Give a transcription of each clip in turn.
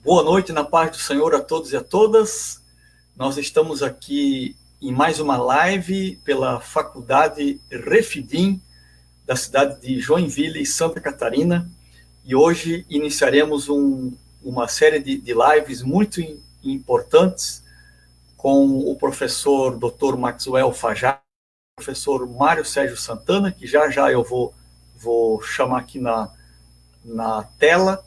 Boa noite, na paz do Senhor a todos e a todas. Nós estamos aqui em mais uma live pela Faculdade Refidim, da cidade de Joinville, Santa Catarina. E hoje iniciaremos uma série de lives muito importantes com o professor Dr. Maxwell Fajardo, o professor Mário Sérgio Santana, que já eu vou chamar aqui na tela.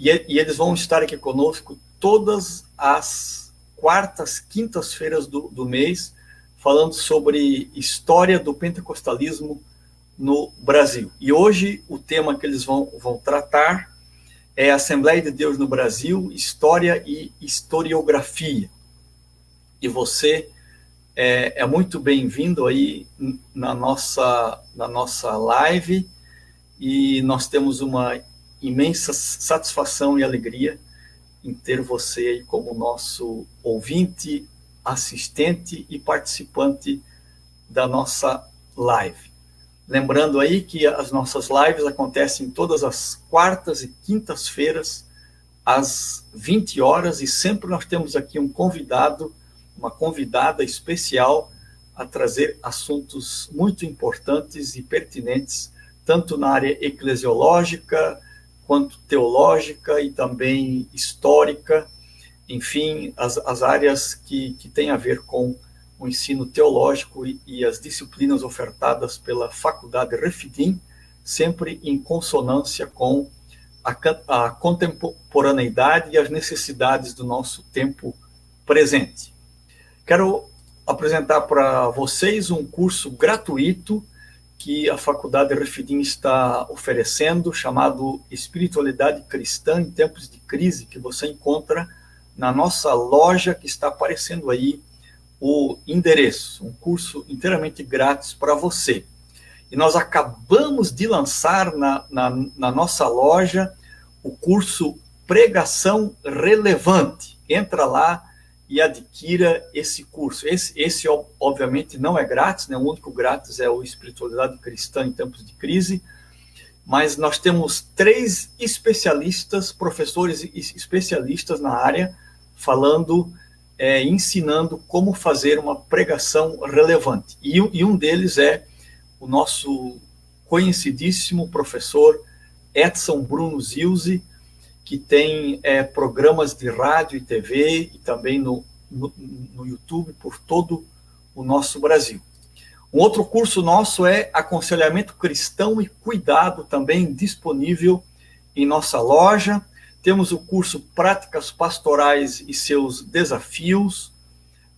E eles vão estar aqui conosco todas as quartas, quintas-feiras do mês, falando sobre história do pentecostalismo no Brasil. E hoje o tema que eles vão tratar é Assembleia de Deus no Brasil, História e Historiografia. E você é muito bem-vindo aí na nossa live, e nós temos uma imensa satisfação e alegria em ter você aí como nosso ouvinte, assistente e participante da nossa live. Lembrando aí que as nossas lives acontecem todas as quartas e quintas-feiras, às 20 horas, e sempre nós temos aqui um convidado, uma convidada especial a trazer assuntos muito importantes e pertinentes, tanto na área eclesiológica, quanto teológica e também histórica, enfim, as áreas que têm a ver com o ensino teológico e as disciplinas ofertadas pela Faculdade Refidim, sempre em consonância com a contemporaneidade e as necessidades do nosso tempo presente. Quero apresentar para vocês um curso gratuito que a Faculdade Refidim está oferecendo, chamado Espiritualidade Cristã em Tempos de Crise, que você encontra na nossa loja, que está aparecendo aí o endereço, um curso inteiramente grátis para você. E nós acabamos de lançar na nossa loja o curso Pregação Relevante. Entra lá e adquira esse curso. Esse obviamente, não é grátis, né? O único grátis é o Espiritualidade Cristã em Tempos de Crise, mas nós temos 3 especialistas, professores especialistas na área, falando, ensinando como fazer uma pregação relevante. E um deles é o nosso conhecidíssimo professor Edson Bruno Zilzi, que tem programas de rádio e TV e também no YouTube por todo o nosso Brasil. Um outro curso nosso é Aconselhamento Cristão e Cuidado, também disponível em nossa loja. Temos o curso Práticas Pastorais e Seus Desafios.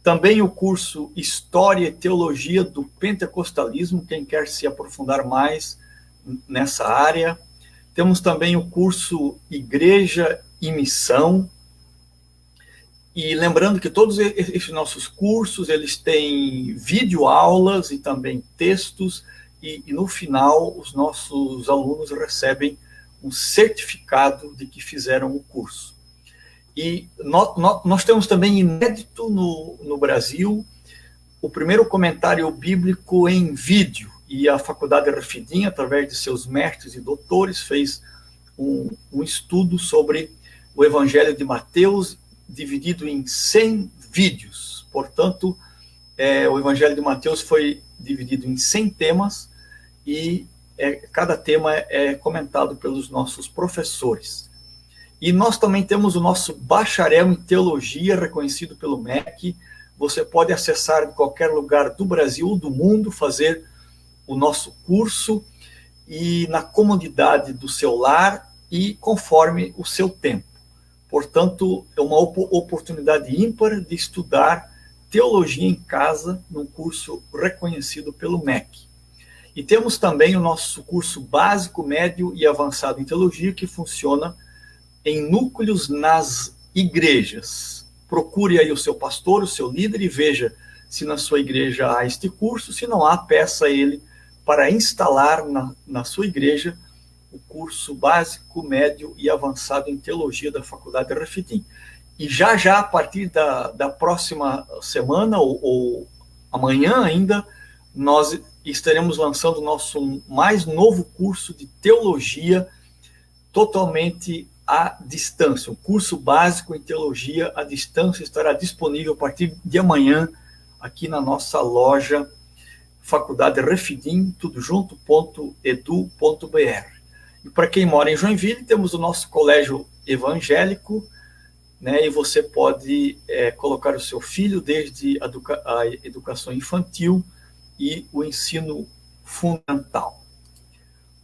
Também o curso História e Teologia do Pentecostalismo, quem quer se aprofundar mais nessa área. Temos também o curso Igreja e Missão. E lembrando que todos esses nossos cursos, eles têm videoaulas e também textos, e no final os nossos alunos recebem um certificado de que fizeram o curso. E nós temos também inédito no Brasil o primeiro comentário bíblico em vídeo. E a Faculdade Refidim, através de seus mestres e doutores, fez um estudo sobre o Evangelho de Mateus, dividido em 100 vídeos. Portanto, o Evangelho de Mateus foi dividido em 100 temas, e cada tema é comentado pelos nossos professores. E nós também temos o nosso bacharel em teologia, reconhecido pelo MEC. Você pode acessar de qualquer lugar do Brasil ou do mundo, fazer o nosso curso, e na comodidade do seu lar e conforme o seu tempo. Portanto, é uma oportunidade ímpar de estudar teologia em casa, num curso reconhecido pelo MEC. E temos também o nosso curso básico, médio e avançado em teologia, que funciona em núcleos nas igrejas. Procure aí o seu pastor, o seu líder, e veja se na sua igreja há este curso. Se não há, peça a ele para instalar na sua igreja o curso básico, médio e avançado em teologia da Faculdade Refidim. E já a partir da próxima semana, ou amanhã ainda, nós estaremos lançando o nosso mais novo curso de teologia, totalmente à Distância. O curso básico em Teologia à Distância estará disponível a partir de amanhã aqui na nossa loja Faculdade Refidim, tudo junto.edu.br. E para quem mora em Joinville, temos o nosso colégio evangélico, né, e você pode colocar o seu filho desde a educação infantil e o ensino fundamental.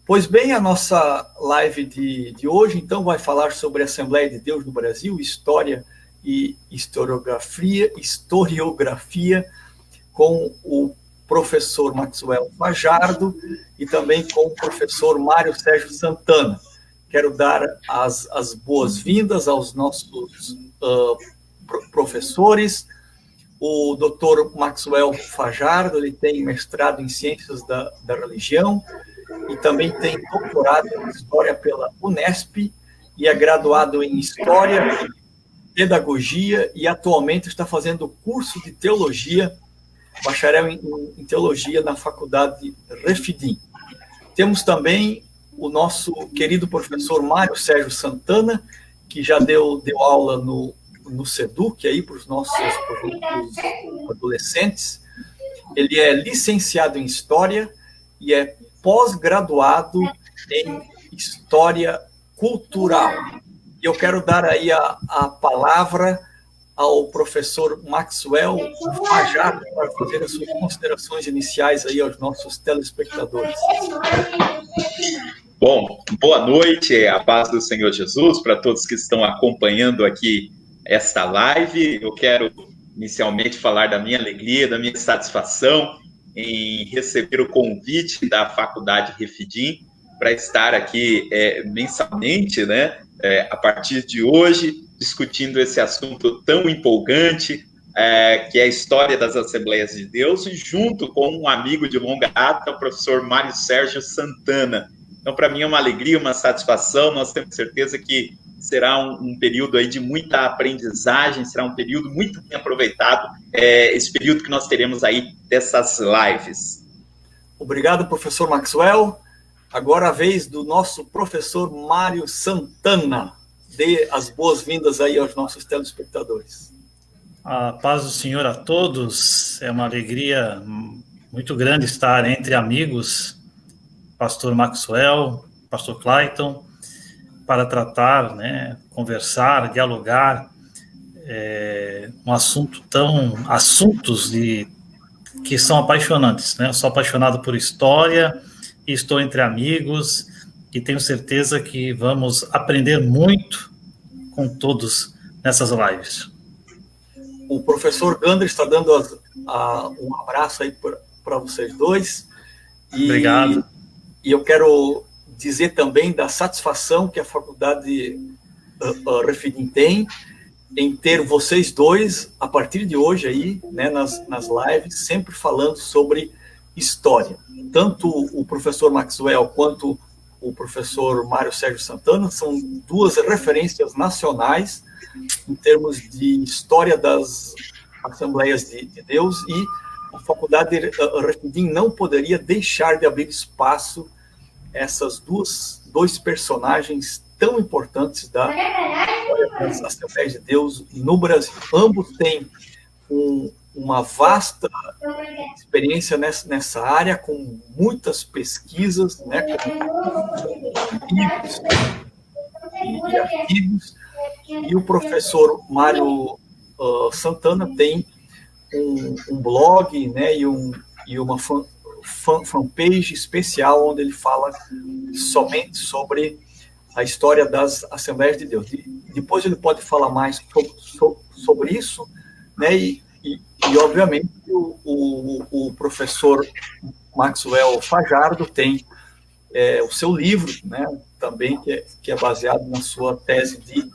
Pois bem, a nossa live de hoje, então, vai falar sobre a Assembleia de Deus no Brasil, história e historiografia, com o professor Maxwell Fajardo e também com o professor Mário Sérgio Santana. Quero dar as boas-vindas aos nossos professores. O doutor Maxwell Fajardo, ele tem mestrado em Ciências da Religião e também tem doutorado em História pela Unesp e é graduado em História, Pedagogia e atualmente está fazendo curso de Teologia, bacharel em Teologia na Faculdade Refidim. Temos também o nosso querido professor Mário Sérgio Santana, que já deu aula no SEDUC aí para os nossos adolescentes. Ele é licenciado em História e é pós-graduado em História Cultural. E eu quero dar aí a palavra ao professor Maxwell Fajardo para fazer as suas considerações iniciais aí aos nossos telespectadores. Bom, boa noite, a paz do Senhor Jesus para todos que estão acompanhando aqui esta live. Eu quero inicialmente falar da minha alegria, da minha satisfação em receber o convite da Faculdade Refidim para estar aqui mensalmente, né, a partir de hoje, discutindo esse assunto tão empolgante, que é a história das Assembleias de Deus, e junto com um amigo de longa data, o professor Mário Sérgio Santana. Então, para mim é uma alegria, uma satisfação, nós temos certeza que será um período aí de muita aprendizagem, será um período muito bem aproveitado, esse período que nós teremos aí dessas lives. Obrigado, professor Maxwell. Agora a vez do nosso professor Mário Santana. Dê as boas-vindas aí aos nossos telespectadores. A paz do Senhor a todos. É uma alegria muito grande estar entre amigos, pastor Maxwell, pastor Clayton, para tratar, né, conversar, dialogar assuntos que são apaixonantes, né? Eu sou apaixonado por história e estou entre amigos e tenho certeza que vamos aprender muito com todos nessas lives. O professor Gander está dando um abraço aí para vocês dois. Obrigado. E eu quero dizer também da satisfação que a Faculdade Refidim tem em ter vocês dois, a partir de hoje aí, né, nas lives, sempre falando sobre história. Tanto o professor Maxwell quanto o professor Mário Sérgio Santana são duas referências nacionais em termos de história das Assembleias de Deus, e a Faculdade Refidim não poderia deixar de abrir espaço essas dois personagens tão importantes da história das Assembleias de Deus no Brasil. Ambos têm uma vasta experiência nessa área, com muitas pesquisas, né, com livros e artigos, e o professor Mário Santana tem um blog, né, e uma fanpage especial onde ele fala somente sobre a história das Assembleias de Deus. Depois ele pode falar mais sobre isso, né, e obviamente o professor Maxwell Fajardo tem o seu livro, né, também que é baseado na sua tese de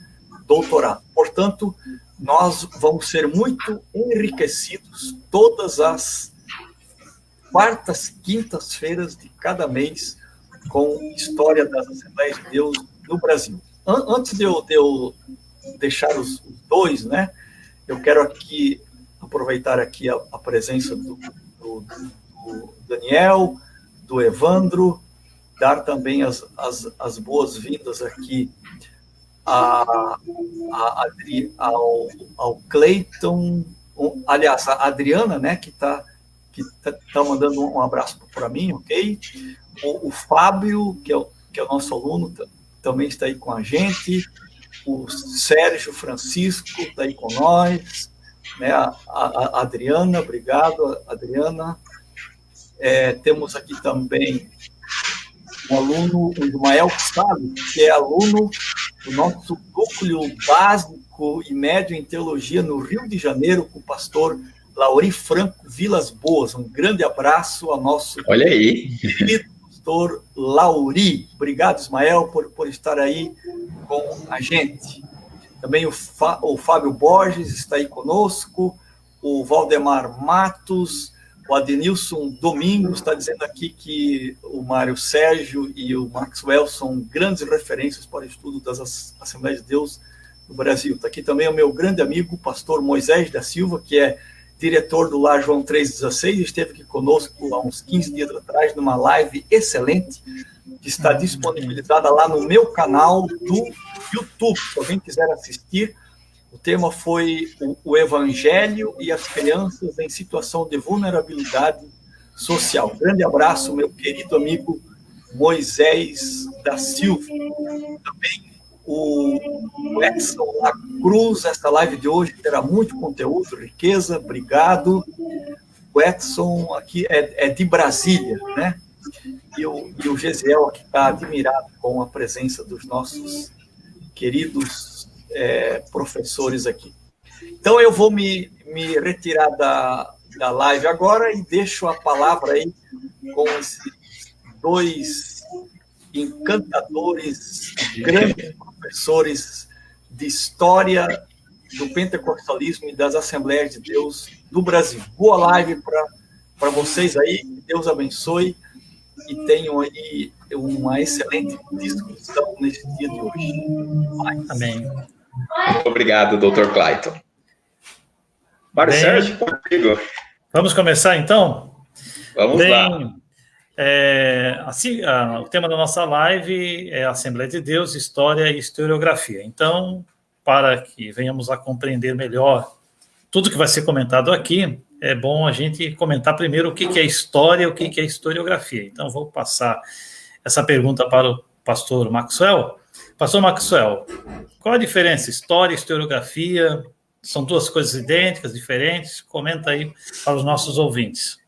doutorado. Portanto, nós vamos ser muito enriquecidos todas as quartas, quintas-feiras de cada mês com história das Assembleias de Deus no Brasil. Antes de eu deixar os dois, né, eu quero aqui aproveitar aqui a presença do Daniel, do Evandro, dar também as boas-vindas aqui ao Cleiton, aliás, a Adriana, né, que tá mandando um abraço para mim, ok? O Fábio, que é o nosso aluno, também está aí com a gente. O Sérgio Francisco está aí com nós, né? A Adriana, obrigado, Adriana. Temos aqui também um aluno, o Ismael Salles, que é aluno do nosso núcleo básico e médio em teologia no Rio de Janeiro, com o pastor Lauri Franco Vilas Boas. Um grande abraço ao nosso Olha aí, querido pastor Lauri. Obrigado, Ismael, por estar aí com a gente. Também o Fábio Borges está aí conosco, o Valdemar Matos, o Adenilson Domingos está dizendo aqui que o Mário Sérgio e o Maxwell são grandes referências para o estudo das Assembleias de Deus no Brasil. Está aqui também o meu grande amigo, o pastor Moisés da Silva, que é diretor do Lar João 3,16, esteve aqui conosco há uns 15 dias atrás, numa live excelente, que está disponibilizada lá no meu canal do YouTube. Se alguém quiser assistir, o tema foi o Evangelho e as crianças em situação de vulnerabilidade social. Grande abraço, meu querido amigo Moisés da Silva. Também o Edson La Cruz, essa live de hoje terá muito conteúdo, riqueza, obrigado. O Edson aqui é de Brasília, né? E o Gesiel aqui está admirado com a presença dos nossos queridos professores aqui. Então eu vou me retirar da live agora e deixo a palavra aí com esses dois encantadores, grandes professores de história do pentecostalismo e das Assembleias de Deus do Brasil. Boa live para vocês aí, que Deus abençoe e tenham aí uma excelente discussão nesse dia de hoje. Amém. Muito obrigado, Dr. Clayton. Mário Sérgio, contigo. Vamos começar, então? Vamos lá. O tema da nossa live é Assembleia de Deus, História e Historiografia. Então, para que venhamos a compreender melhor tudo que vai ser comentado aqui, é bom a gente comentar primeiro o que é história e o que é historiografia. Então, vou passar essa pergunta para o pastor Maxwell. Pastor Maxwell, qual a diferença? História e historiografia? São duas coisas idênticas, diferentes? Comenta aí para os nossos ouvintes.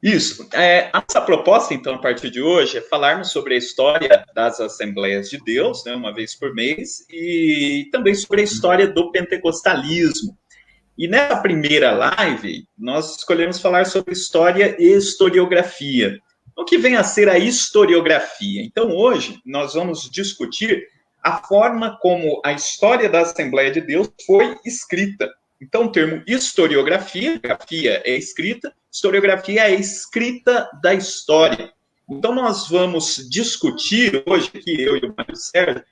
Isso. A nossa proposta, então, a partir de hoje, é falarmos sobre a história das Assembleias de Deus, né, uma vez por mês, e também sobre a história do pentecostalismo. E nessa primeira live, nós escolhemos falar sobre história e historiografia. O que vem a ser a historiografia? Então, hoje, nós vamos discutir a forma como a história da Assembleia de Deus foi escrita. Então, o termo historiografia, grafia é escrita, historiografia é a escrita da história. Então, nós vamos discutir hoje, aqui eu e o Mário Sérgio,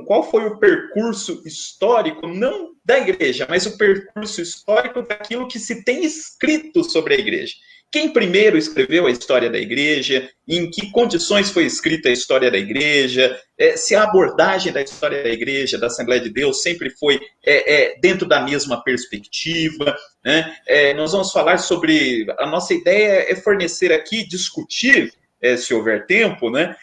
qual foi o percurso histórico, não da igreja, mas o percurso histórico daquilo que se tem escrito sobre a igreja. Quem primeiro escreveu a história da igreja, em que condições foi escrita a história da igreja, se a abordagem da história da igreja, da Assembleia de Deus, sempre foi dentro da mesma perspectiva, né? Nós vamos falar sobre, a nossa ideia é fornecer aqui, discutir, se houver tempo, né,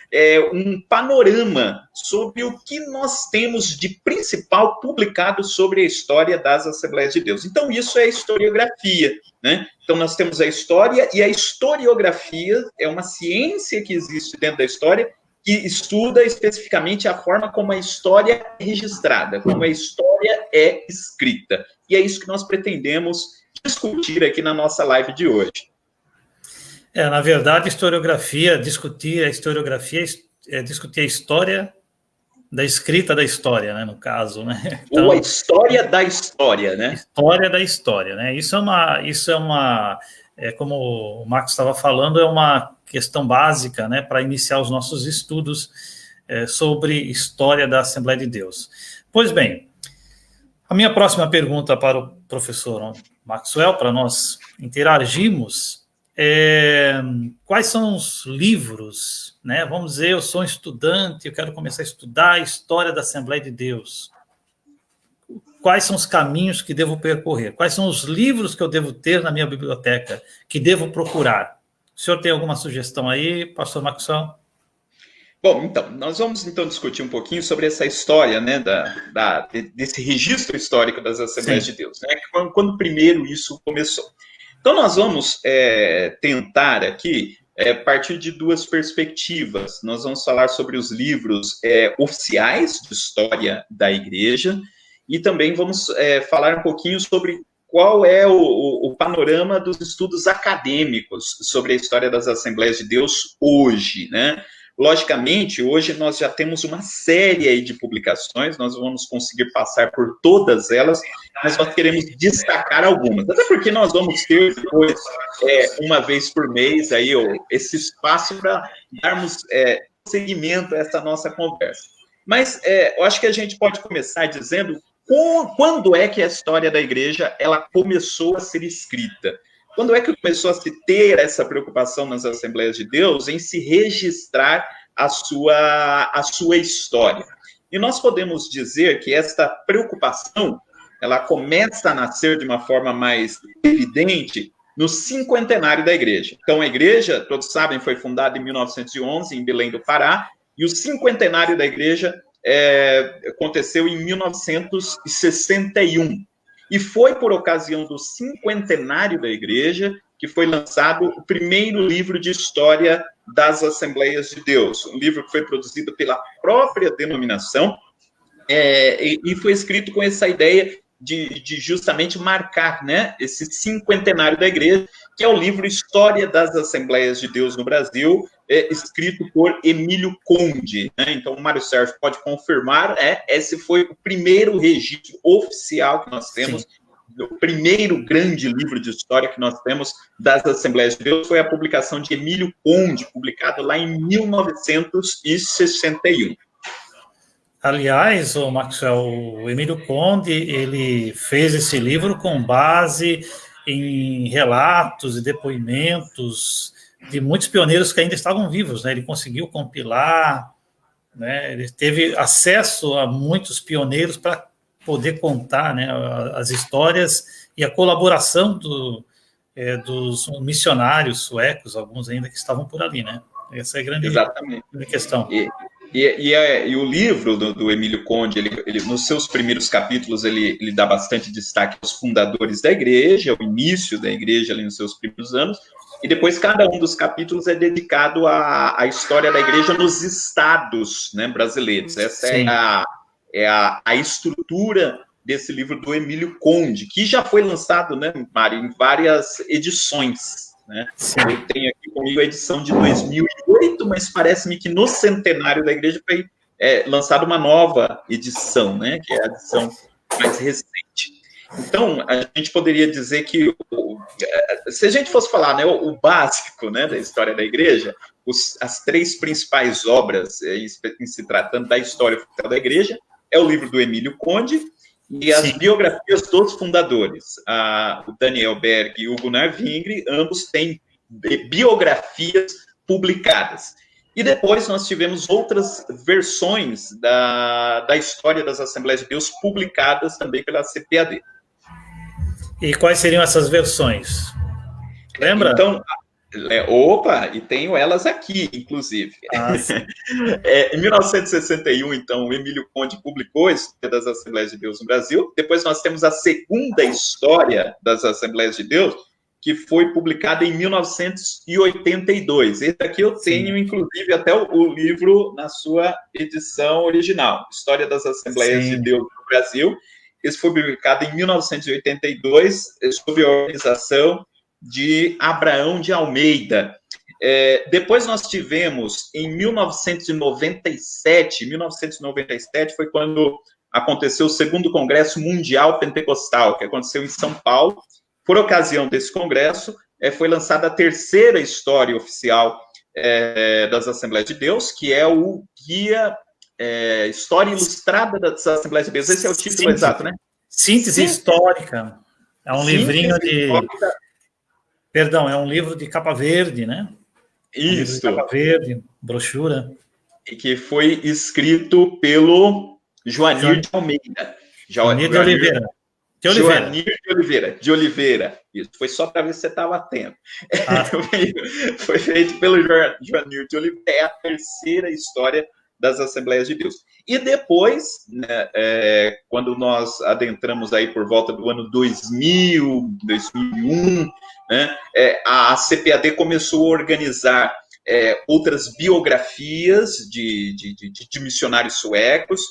um panorama sobre o que nós temos de principal publicado sobre a história das Assembleias de Deus. Então, isso é historiografia, né? Então, nós temos a história, e a historiografia é uma ciência que existe dentro da história, que estuda especificamente a forma como a história é registrada, como a história é escrita. E é isso que nós pretendemos discutir aqui na nossa live de hoje. Na verdade, discutir a historiografia é discutir a história da escrita da história, né, no caso, né? Então, ou a história da história, né? História da história, né? Como o Marcos estava falando, é uma questão básica, né, para iniciar os nossos estudos sobre história da Assembleia de Deus. Pois bem, a minha próxima pergunta para o professor Maxwell, para nós interagirmos, Quais são os livros, né? Vamos dizer, eu sou um estudante, eu quero começar a estudar a história da Assembleia de Deus. Quais são os caminhos que devo percorrer? Quais são os livros que eu devo ter na minha biblioteca, que devo procurar? O senhor tem alguma sugestão aí, pastor Maxwell? Bom, então, nós vamos discutir um pouquinho sobre essa história, né, desse registro histórico das Assembleias de Deus, né, quando primeiro isso começou. Então, nós vamos tentar aqui partir de duas perspectivas. Nós vamos falar sobre os livros oficiais de história da igreja e também vamos falar um pouquinho sobre qual é o panorama dos estudos acadêmicos sobre a história das Assembleias de Deus hoje, né? Logicamente, hoje nós já temos uma série aí de publicações, nós vamos conseguir passar por todas elas, mas nós queremos destacar algumas, até porque nós vamos ter depois, uma vez por mês, aí, esse espaço para darmos seguimento a essa nossa conversa. Mas eu acho que a gente pode começar dizendo quando é que a história da igreja ela começou a ser escrita. Quando é que começou a se ter essa preocupação nas Assembleias de Deus em se registrar a sua história? E nós podemos dizer que esta preocupação, ela começa a nascer de uma forma mais evidente no cinquentenário da igreja. Então, a igreja, todos sabem, foi fundada em 1911, em Belém do Pará, e o cinquentenário da igreja aconteceu em 1961. E foi por ocasião do cinquentenário da igreja que foi lançado o primeiro livro de história das Assembleias de Deus, um livro que foi produzido pela própria denominação e foi escrito com essa ideia de justamente marcar, né, esse cinquentenário da igreja, que é o livro História das Assembleias de Deus no Brasil, escrito por Emílio Conde, né? Então, o Mário Sérgio pode confirmar, esse foi o primeiro registro oficial que nós temos. Sim. O primeiro grande livro de história que nós temos das Assembleias de Deus foi a publicação de Emílio Conde, publicado lá em 1961. Aliás, o Maxwell, o Emílio Conde, ele fez esse livro com base em relatos e depoimentos de muitos pioneiros que ainda estavam vivos, né? Ele conseguiu compilar, né? Ele teve acesso a muitos pioneiros para poder contar, né, as histórias e a colaboração dos missionários suecos, alguns ainda que estavam por ali, né? Essa é a grande questão. E o livro do Emílio Conde, ele, nos seus primeiros capítulos, ele dá bastante destaque aos fundadores da igreja, ao início da igreja ali nos seus primeiros anos, e depois cada um dos capítulos é dedicado à história da igreja nos estados, né, brasileiros. Essa é a estrutura desse livro do Emílio Conde, que já foi lançado, né, Mário, em várias edições. Né? Eu tenho aqui comigo a edição de 2008, mas parece-me que no centenário da igreja foi lançada uma nova edição, né, que é a edição mais recente. Então, a gente poderia dizer que, se a gente fosse falar, né, o básico, né, da história da igreja, as três principais obras, em se tratando da história oficial da igreja, é o livro do Emílio Conde e as biografias dos fundadores. O Daniel Berg e o Gunnar Vingre, ambos têm biografias publicadas. E depois nós tivemos outras versões da história das Assembleias de Deus publicadas também pela CPAD. E quais seriam essas versões? Lembra? Então, e tenho elas aqui, inclusive. Em 1961, então, o Emílio Conde publicou a História das Assembleias de Deus no Brasil. Depois nós temos a segunda História das Assembleias de Deus, que foi publicada em 1982. Esse aqui eu tenho, inclusive, até o livro na sua edição original, História das Assembleias de Deus no Brasil. Esse foi publicado em 1982, sob a organização de Abraão de Almeida. Depois nós tivemos, em 1997 foi quando aconteceu o segundo Congresso Mundial Pentecostal, que aconteceu em São Paulo. Por ocasião desse congresso, foi lançada a terceira história oficial das Assembleias de Deus, que é o Guia História Ilustrada das Assembleias de Deus. Esse é o título exato, né? Síntese histórica. É um livrinho de... Perdão, é um livro de capa verde, né? Isso. Um livro de capa verde, brochura. E que foi escrito pelo Joanir de Almeida. Joanir de Oliveira. De Oliveira. Isso, foi só para ver se você estava atento. Ah. Foi feito pelo Joanir de Oliveira, é a terceira história das Assembleias de Deus. E depois, né, quando nós adentramos aí por volta do ano 2000, 2001, né, a CPAD começou a organizar outras biografias de missionários suecos,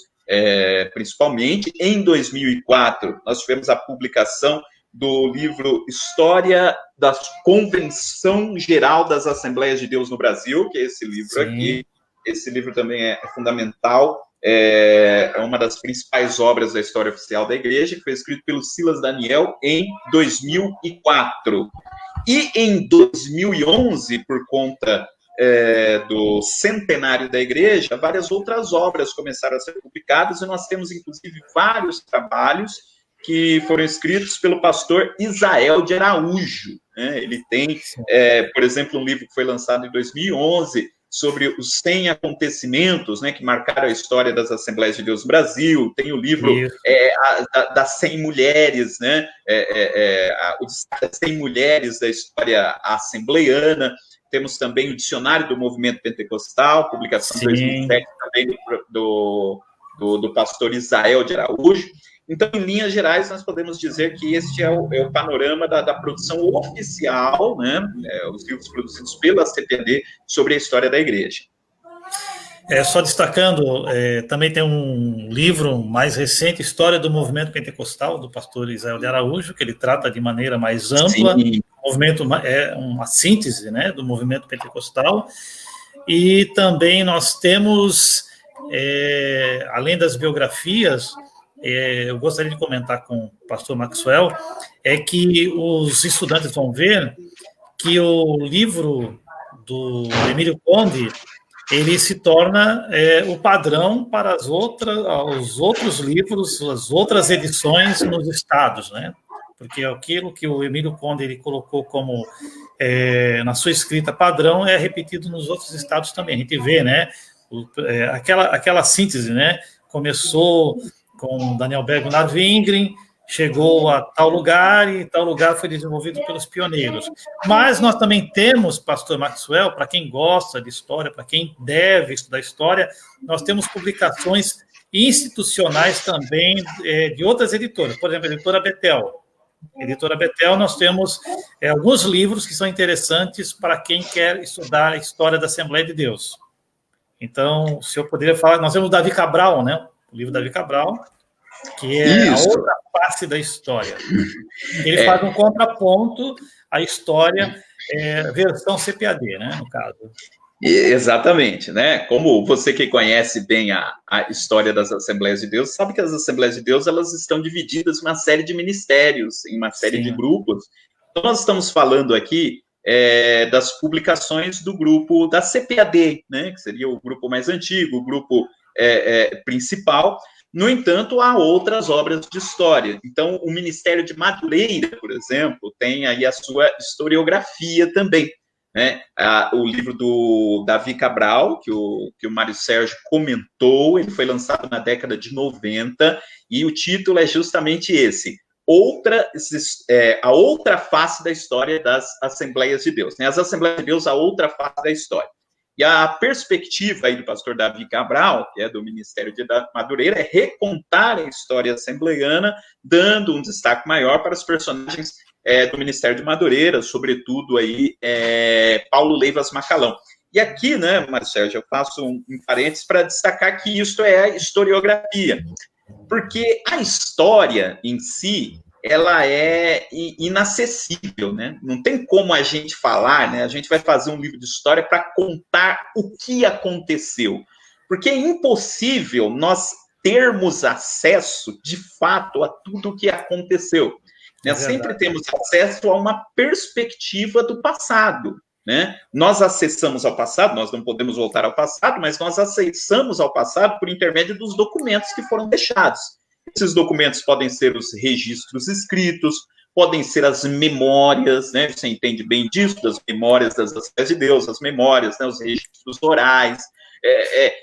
principalmente. Em 2004, nós tivemos a publicação do livro História da Convenção Geral das Assembleias de Deus no Brasil, que é esse livro Sim. aqui. Esse livro também é fundamental, é uma das principais obras da história oficial da igreja, que foi escrito pelo Silas Daniel em 2004. E em 2011, por conta do centenário da igreja, várias outras obras começaram a ser publicadas, e nós temos, inclusive, vários trabalhos que foram escritos pelo pastor Isael de Araújo. Né? Ele tem, por exemplo, um livro que foi lançado em 2011, sobre os 100 acontecimentos, né, que marcaram a história das Assembleias de Deus no Brasil. Tem o livro das 100 mulheres, né, o destaque das 100 mulheres da história assembleiana. Temos também o Dicionário do Movimento Pentecostal, publicação de 2007, também do pastor Isael de Araújo. Então, em linhas gerais, nós podemos dizer que este é o panorama da produção oficial, né, os livros produzidos pela CPAD sobre a história da igreja. Só destacando, também tem um livro mais recente, História do Movimento Pentecostal, do pastor Isael de Araújo, que ele trata de maneira mais ampla. Sim. O movimento é uma síntese, né, do movimento pentecostal. E também nós temos, além das biografias, eu gostaria de comentar com o pastor Maxwell, que os estudantes vão ver que o livro do Emílio Conde, ele se torna o padrão para os outros livros, as outras edições nos estados, né? Porque aquilo que o Emílio Conde ele colocou como na sua escrita padrão é repetido nos outros estados também. A gente vê, né? Aquela síntese, né? Começou com Daniel Berg e Narv Ingrim, chegou a tal lugar, e tal lugar foi desenvolvido pelos pioneiros. Mas nós também temos, pastor Maxwell, para quem gosta de história, para quem deve estudar história, nós temos publicações institucionais também de outras editoras, por exemplo, a editora Betel. Editora Betel, nós temos alguns livros que são interessantes para quem quer estudar a história da Assembleia de Deus. Então, se eu poderia falar, nós temos o Davi Cabral, né? O livro Davi Cabral, que é a outra face da história. Ele faz um contraponto à história, versão CPAD, né, no caso. Exatamente, né? Como você que conhece bem a história das Assembleias de Deus, sabe que as Assembleias de Deus, elas estão divididas em uma série de ministérios, em uma série de grupos. Então, nós estamos falando aqui das publicações do grupo da CPAD, né? Que seria o grupo mais antigo, o grupo principal. No entanto, há outras obras de história. Então, o Ministério de Madureira, por exemplo, tem aí a sua historiografia também, né? O livro do Davi Cabral, que o Mário Sérgio comentou, ele foi lançado na década de 90, e o título é justamente esse, a outra face da história das Assembleias de Deus, né? As Assembleias de Deus, a outra face da história. E a perspectiva aí do pastor Davi Cabral, que é do Ministério de Madureira, é recontar a história assembleiana, dando um destaque maior para os personagens do Ministério de Madureira, sobretudo aí Paulo Leivas Macalão. E aqui, né, Marcelo, eu faço um parênteses para destacar que isso é a historiografia, porque a história em si, ela é inacessível, né? Não tem como a gente falar, né? A gente vai fazer um livro de história para contar o que aconteceu, porque é impossível nós termos acesso, de fato, a tudo o que aconteceu. Né? Sempre temos acesso a uma perspectiva do passado, né? Nós acessamos ao passado, nós não podemos voltar ao passado, mas nós acessamos ao passado por intermédio dos documentos que foram deixados. Esses documentos podem ser os registros escritos, podem ser as memórias, né? Você entende bem disso, das memórias das Assembleias de Deus, as memórias, né? Os registros orais.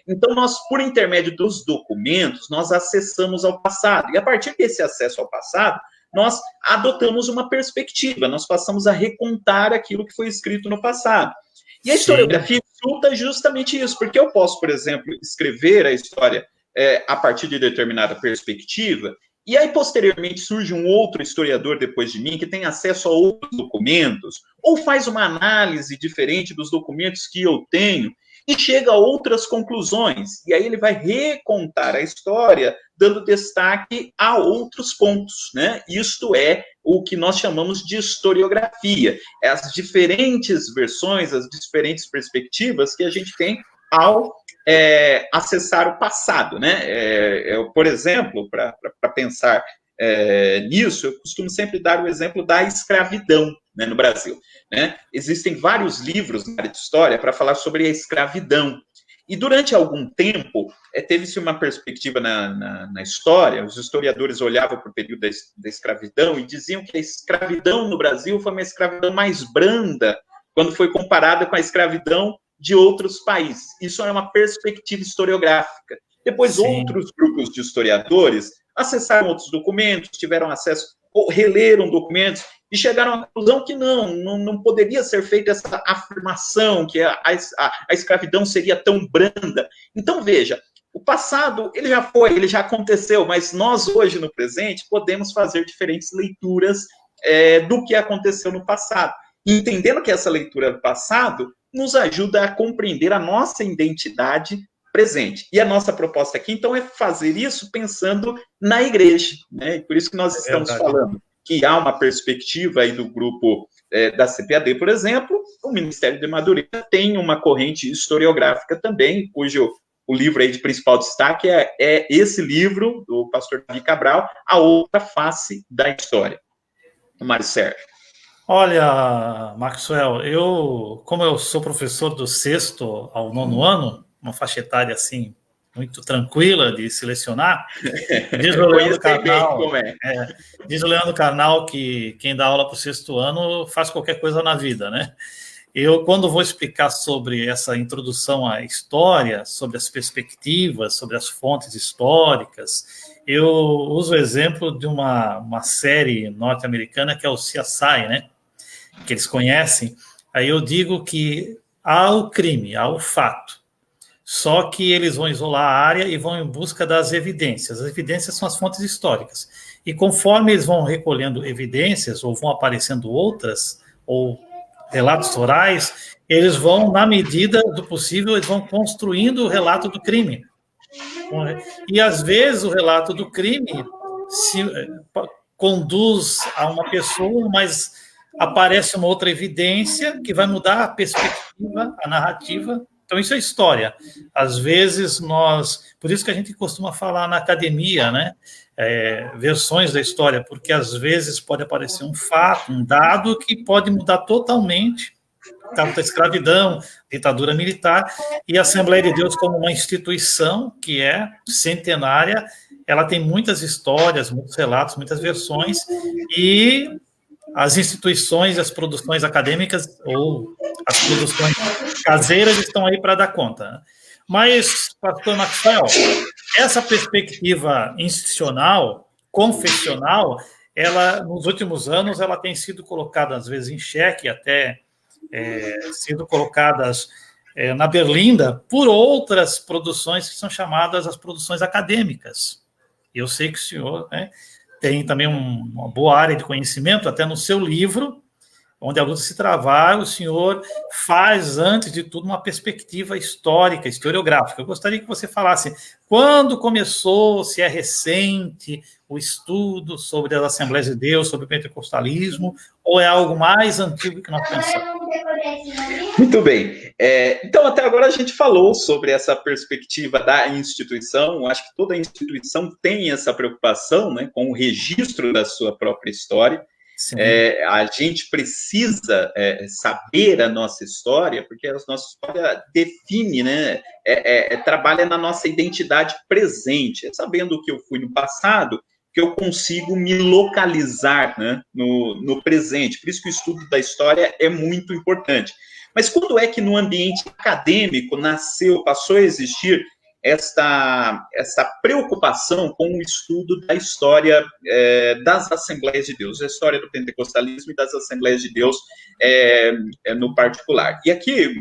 Então, nós, por intermédio dos documentos, nós acessamos ao passado. E a partir desse acesso ao passado, nós adotamos uma perspectiva, nós passamos a recontar aquilo que foi escrito no passado. E a historiografia resulta justamente isso, porque eu posso, por exemplo, escrever a história a partir de determinada perspectiva, e aí, posteriormente, surge um outro historiador depois de mim que tem acesso a outros documentos, ou faz uma análise diferente dos documentos que eu tenho, e chega a outras conclusões. E aí ele vai recontar a história, dando destaque a outros pontos, né? Isto é o que nós chamamos de historiografia. É as diferentes versões, as diferentes perspectivas que a gente tem ao acessar o passado, né? Por exemplo, para pensar nisso, eu costumo sempre dar o exemplo da escravidão, né, no Brasil, né? Existem vários livros na área de história para falar sobre a escravidão. E durante algum tempo, teve-se uma perspectiva na história, os historiadores olhavam para o período da escravidão e diziam que a escravidão no Brasil foi uma escravidão mais branda quando foi comparada com a escravidão de outros países. Isso é uma perspectiva historiográfica. Depois, outros grupos de historiadores acessaram outros documentos, tiveram acesso, ou releram documentos, e chegaram à conclusão que não poderia ser feita essa afirmação, que a escravidão seria tão branda. Então, veja, o passado, ele já foi, ele já aconteceu, mas nós, hoje, no presente, podemos fazer diferentes leituras do que aconteceu no passado. E entendendo que essa leitura do passado nos ajuda a compreender a nossa identidade presente. E a nossa proposta aqui, então, é fazer isso pensando na igreja, né? E por isso que nós estamos falando que há uma perspectiva aí do grupo da CPAD, por exemplo, o Ministério de Madureira tem uma corrente historiográfica também, cujo o livro aí de principal destaque é esse livro do pastor Davi Cabral, A Outra Face da História. Mário Sérgio. Olha, Maxwell, como eu sou professor do 6º ao 9º ano, uma faixa etária assim, muito tranquila de selecionar, diz o Leandro Carnal, diz o Leandro Carnal que quem dá aula para o 6º ano faz qualquer coisa na vida, né? Eu, quando vou explicar sobre essa introdução à história, sobre as perspectivas, sobre as fontes históricas, eu uso o exemplo de uma série norte-americana que é o CSI, né? Que eles conhecem. Aí eu digo que há o crime, há o fato, só que eles vão isolar a área e vão em busca das evidências. As evidências são as fontes históricas. E conforme eles vão recolhendo evidências, ou vão aparecendo outras, ou relatos orais, eles vão, na medida do possível, eles vão construindo o relato do crime. E, às vezes, o relato do crime conduz a uma pessoa, mas aparece uma outra evidência que vai mudar a perspectiva, a narrativa. Então, isso é história. Às vezes, por isso que a gente costuma falar na academia, né? Versões da história, porque às vezes pode aparecer um fato, um dado que pode mudar totalmente, caso da escravidão, ditadura militar, e a Assembleia de Deus, como uma instituição que é centenária, ela tem muitas histórias, muitos relatos, muitas versões, e as instituições, as produções acadêmicas ou as produções caseiras estão aí para dar conta. Mas, pastor Maxwell, essa perspectiva institucional, confessional, ela, nos últimos anos, ela tem sido colocada, às vezes, em xeque, até sido colocadas na berlinda por outras produções que são chamadas as produções acadêmicas. Eu sei que o senhor tem também uma boa área de conhecimento, até no seu livro, onde a luta se travar, o senhor faz, antes de tudo, uma perspectiva histórica, historiográfica. Eu gostaria que você falasse quando começou, se é recente, o estudo sobre as Assembleias de Deus, sobre o pentecostalismo, ou é algo mais antigo que nós pensamos? Muito bem. Então, até agora a gente falou sobre essa perspectiva da instituição. Acho que toda instituição tem essa preocupação, né, com o registro da sua própria história. A gente precisa saber a nossa história, porque a nossa história define, né, trabalha na nossa identidade presente. Sabendo o que eu fui no passado, que eu consigo me localizar, né, no presente. Por isso que o estudo da história é muito importante. Mas quando é que no ambiente acadêmico passou a existir esta preocupação com o estudo da história das Assembleias de Deus, a história do pentecostalismo e das Assembleias de Deus no particular? E aqui,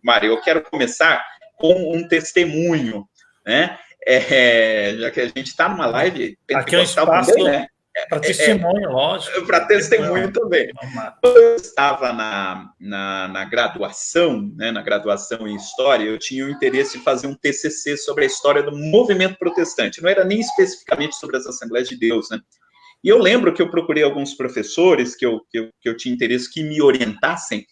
Mário, eu quero começar com um testemunho, né? Já que a gente está numa live pentecostal também, né? Para testemunho, lógico. Para testemunho também. Eu estava na graduação, né, na graduação em História, eu tinha o interesse em fazer um TCC sobre a história do movimento protestante. Não era nem especificamente sobre as Assembleias de Deus, né? E eu lembro que eu procurei alguns professores que eu tinha interesse que me orientassem,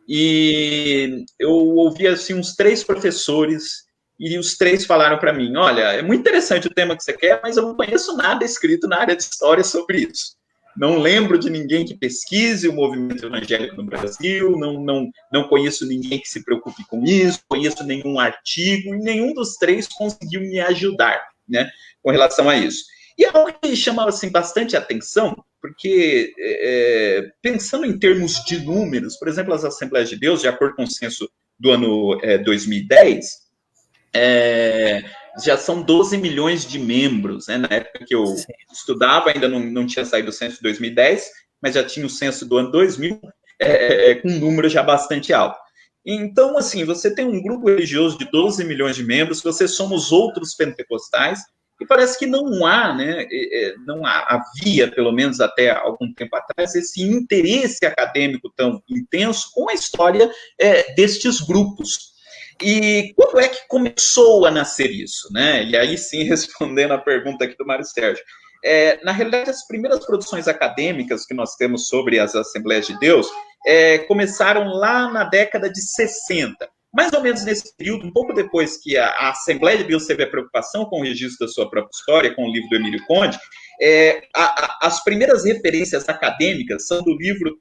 e eu ouvi assim, uns 3 professores, e os 3 falaram para mim: olha, é muito interessante o tema que você quer, mas eu não conheço nada escrito na área de história sobre isso. Não lembro de ninguém que pesquise o movimento evangélico no Brasil, não conheço ninguém que se preocupe com isso, conheço nenhum artigo, e nenhum dos 3 conseguiu me ajudar, né, com relação a isso. E algo que chamava assim, bastante atenção, porque pensando em termos de números, por exemplo, as Assembleias de Deus, de acordo com o censo do ano 2010, já são 12 milhões de membros, né? Na época que eu estudava, ainda não tinha saído o censo de 2010, mas já tinha o censo do ano 2000, com um número já bastante alto. Então, assim, você tem um grupo religioso de 12 milhões de membros, você soma os outros pentecostais, e parece que não há, né? Havia, pelo menos até algum tempo atrás, esse interesse acadêmico tão intenso com a história destes grupos. E quando é que começou a nascer isso, né? E aí sim, respondendo a pergunta aqui do Mário Sérgio. Na realidade, as primeiras produções acadêmicas que nós temos sobre as Assembleias de Deus começaram lá na década de 60. Mais ou menos nesse período, um pouco depois que a Assembleia de Deus teve a preocupação com o registro da sua própria história, com o livro do Emílio Conde, as primeiras referências acadêmicas são do livro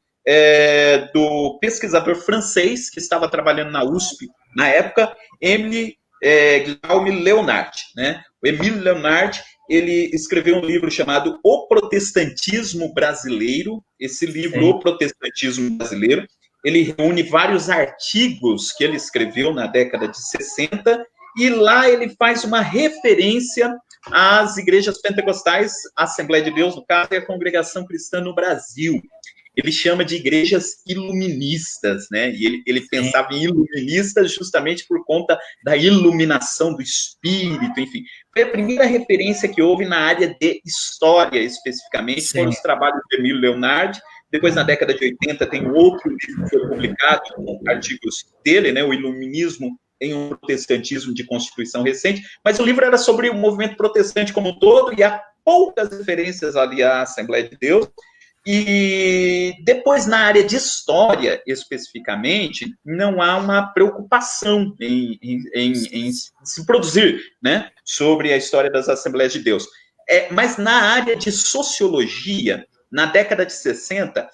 do pesquisador francês que estava trabalhando na USP na época, Émile Leonard, né? O Émile Leonard, ele escreveu um livro chamado O Protestantismo Brasileiro. Esse livro, O Protestantismo Brasileiro, ele reúne vários artigos que ele escreveu na década de 60, e lá ele faz uma referência às igrejas pentecostais, a Assembleia de Deus, no caso, e a Congregação Cristã no Brasil. Ele chama de igrejas iluministas, né? E ele pensava em iluministas justamente por conta da iluminação do espírito, enfim. Foi a primeira referência que houve na área de história, especificamente, foram os trabalhos de Emílio Leonard. Depois, na década de 80, tem outro livro que foi publicado com artigos dele, né? O Iluminismo em um Protestantismo de Constituição Recente. Mas o livro era sobre o movimento protestante como um todo, e há poucas referências ali à Assembleia de Deus. E depois, na área de história, especificamente, não há uma preocupação em se produzir, né, sobre a história das Assembleias de Deus. Mas na área de sociologia, na década de 60,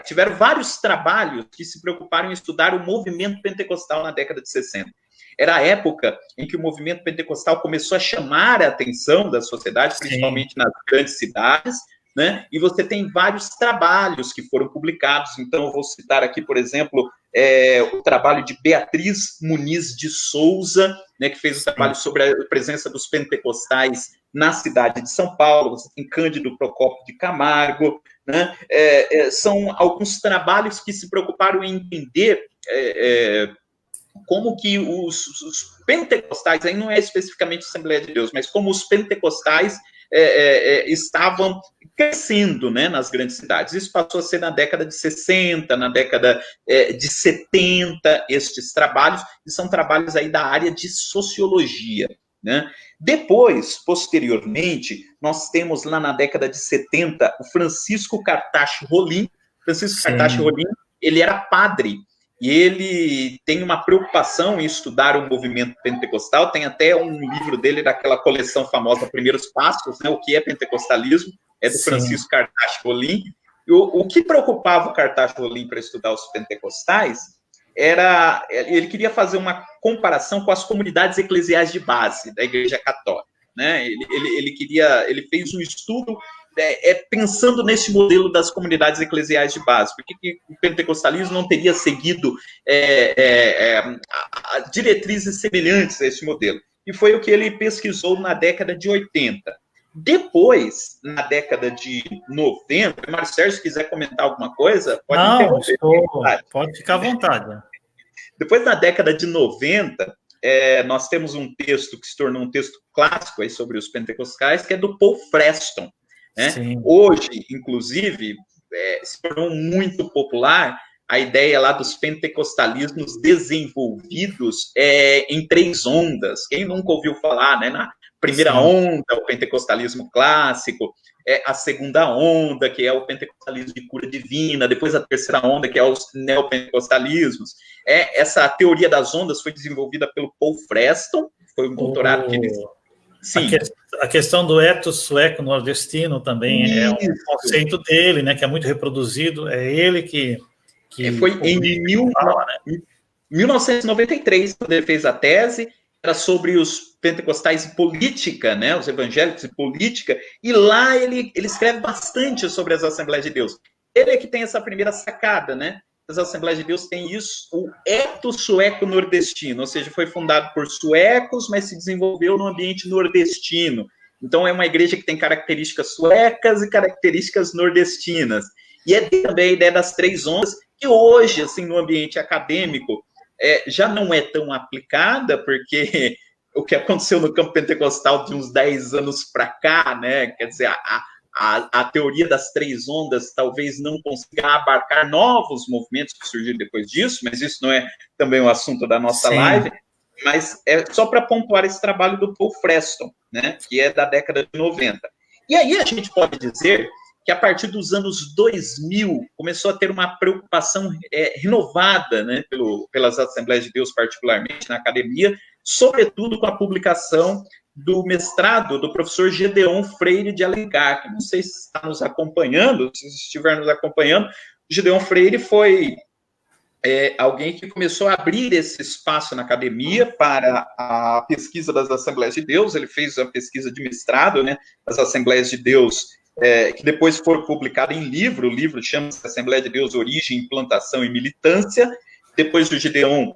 tiveram vários trabalhos que se preocuparam em estudar o movimento pentecostal na década de 60. Era a época em que o movimento pentecostal começou a chamar a atenção da sociedade, principalmente nas grandes cidades, né? E você tem vários trabalhos que foram publicados. Então, eu vou citar aqui, por exemplo, o trabalho de Beatriz Muniz de Souza, né, que fez o trabalho sobre a presença dos pentecostais na cidade de São Paulo. Você tem Cândido Procópio de Camargo, né? São alguns trabalhos que se preocuparam em entender como que os pentecostais, aí não é especificamente a Assembleia de Deus, mas como os pentecostais estavam crescendo, né, nas grandes cidades. Isso passou a ser na década de 60, na década de 70, estes trabalhos, e são trabalhos aí da área de sociologia, né? Depois, posteriormente, nós temos lá na década de 70 o Francisco Cartacho Rolim. Francisco Cartacho Rolim, ele era padre, e ele tem uma preocupação em estudar o movimento pentecostal. Tem até um livro dele daquela coleção famosa Primeiros Passos, né, o que é pentecostalismo, é do Francisco Cartacho Rolim. O que preocupava o Cartacho Rolim para estudar os pentecostais ele queria fazer uma comparação com as comunidades eclesiais de base da Igreja Católica, né? Ele fez um estudo pensando nesse modelo das comunidades eclesiais de base. Por que o pentecostalismo não teria seguido diretrizes semelhantes a esse modelo? E foi o que ele pesquisou na década de 80. Depois, na década de 90, Marcelo, se quiser comentar alguma coisa, pode interromper. Pode ficar à vontade. Depois, na década de 90, nós temos um texto que se tornou um texto clássico aí sobre os pentecostais, que é do Paul Freston. Né? Hoje, inclusive, se tornou muito popular a ideia lá dos pentecostalismos desenvolvidos em 3 ondas. Quem nunca ouviu falar, né? Na primeira onda, o pentecostalismo clássico, a segunda onda, que é o pentecostalismo de cura divina, depois a terceira onda, que é os neopentecostalismos. Essa teoria das ondas foi desenvolvida pelo Paul Freston, foi um doutorado que ele... Sim. A questão do etos sueco-nordestino também é um conceito dele, né, que é muito reproduzido, é ele que foi em 1993, quando ele fez a tese, era sobre os pentecostais e política, né, os evangélicos e política, e lá ele escreve bastante sobre as Assembleias de Deus. Ele é que tem essa primeira sacada, né? As Assembleias de Deus têm isso, o etos sueco-nordestino, ou seja, foi fundado por suecos, mas se desenvolveu no ambiente nordestino. Então, é uma igreja que tem características suecas e características nordestinas. E também a ideia das 3 ondas, que hoje, assim, no ambiente acadêmico, já não é tão aplicada, porque o que aconteceu no campo pentecostal de uns 10 anos para cá, né? Quer dizer, a teoria das 3 ondas talvez não consiga abarcar novos movimentos que surgiram depois disso, mas isso não é também um assunto da nossa live, mas é só para pontuar esse trabalho do Paul Freston, né, que é da década de 90. E aí a gente pode dizer que a partir dos anos 2000 começou a ter uma preocupação renovada, né, pelas Assembleias de Deus, particularmente na academia, sobretudo com a publicação do mestrado do professor Gedeon Freire de Alencar, que não sei se está nos acompanhando, se estiver nos acompanhando. Gedeon Freire foi alguém que começou a abrir esse espaço na academia para a pesquisa das Assembleias de Deus. Ele fez a pesquisa de mestrado, né, das Assembleias de Deus, que depois foi publicado em livro. O livro chama-se Assembleia de Deus, Origem, Implantação e Militância. Depois do Gedeon,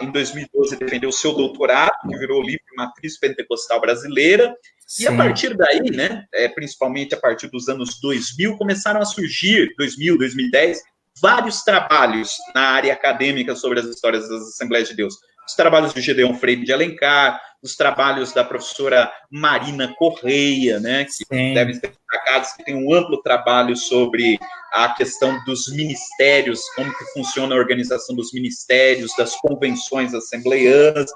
em 2012, defendeu o seu doutorado, que virou o livro Matriz Pentecostal Brasileira. Sim. E a partir daí, né, principalmente a partir dos anos 2000, começaram a surgir, 2000, 2010, vários trabalhos na área acadêmica sobre as histórias das Assembleias de Deus. Os trabalhos do Gedeon Freire de Alencar, os trabalhos da professora Marina Correia, né, que devem ser destacados, que tem um amplo trabalho sobre a questão dos ministérios, como que funciona a organização dos ministérios, das convenções assembleianas,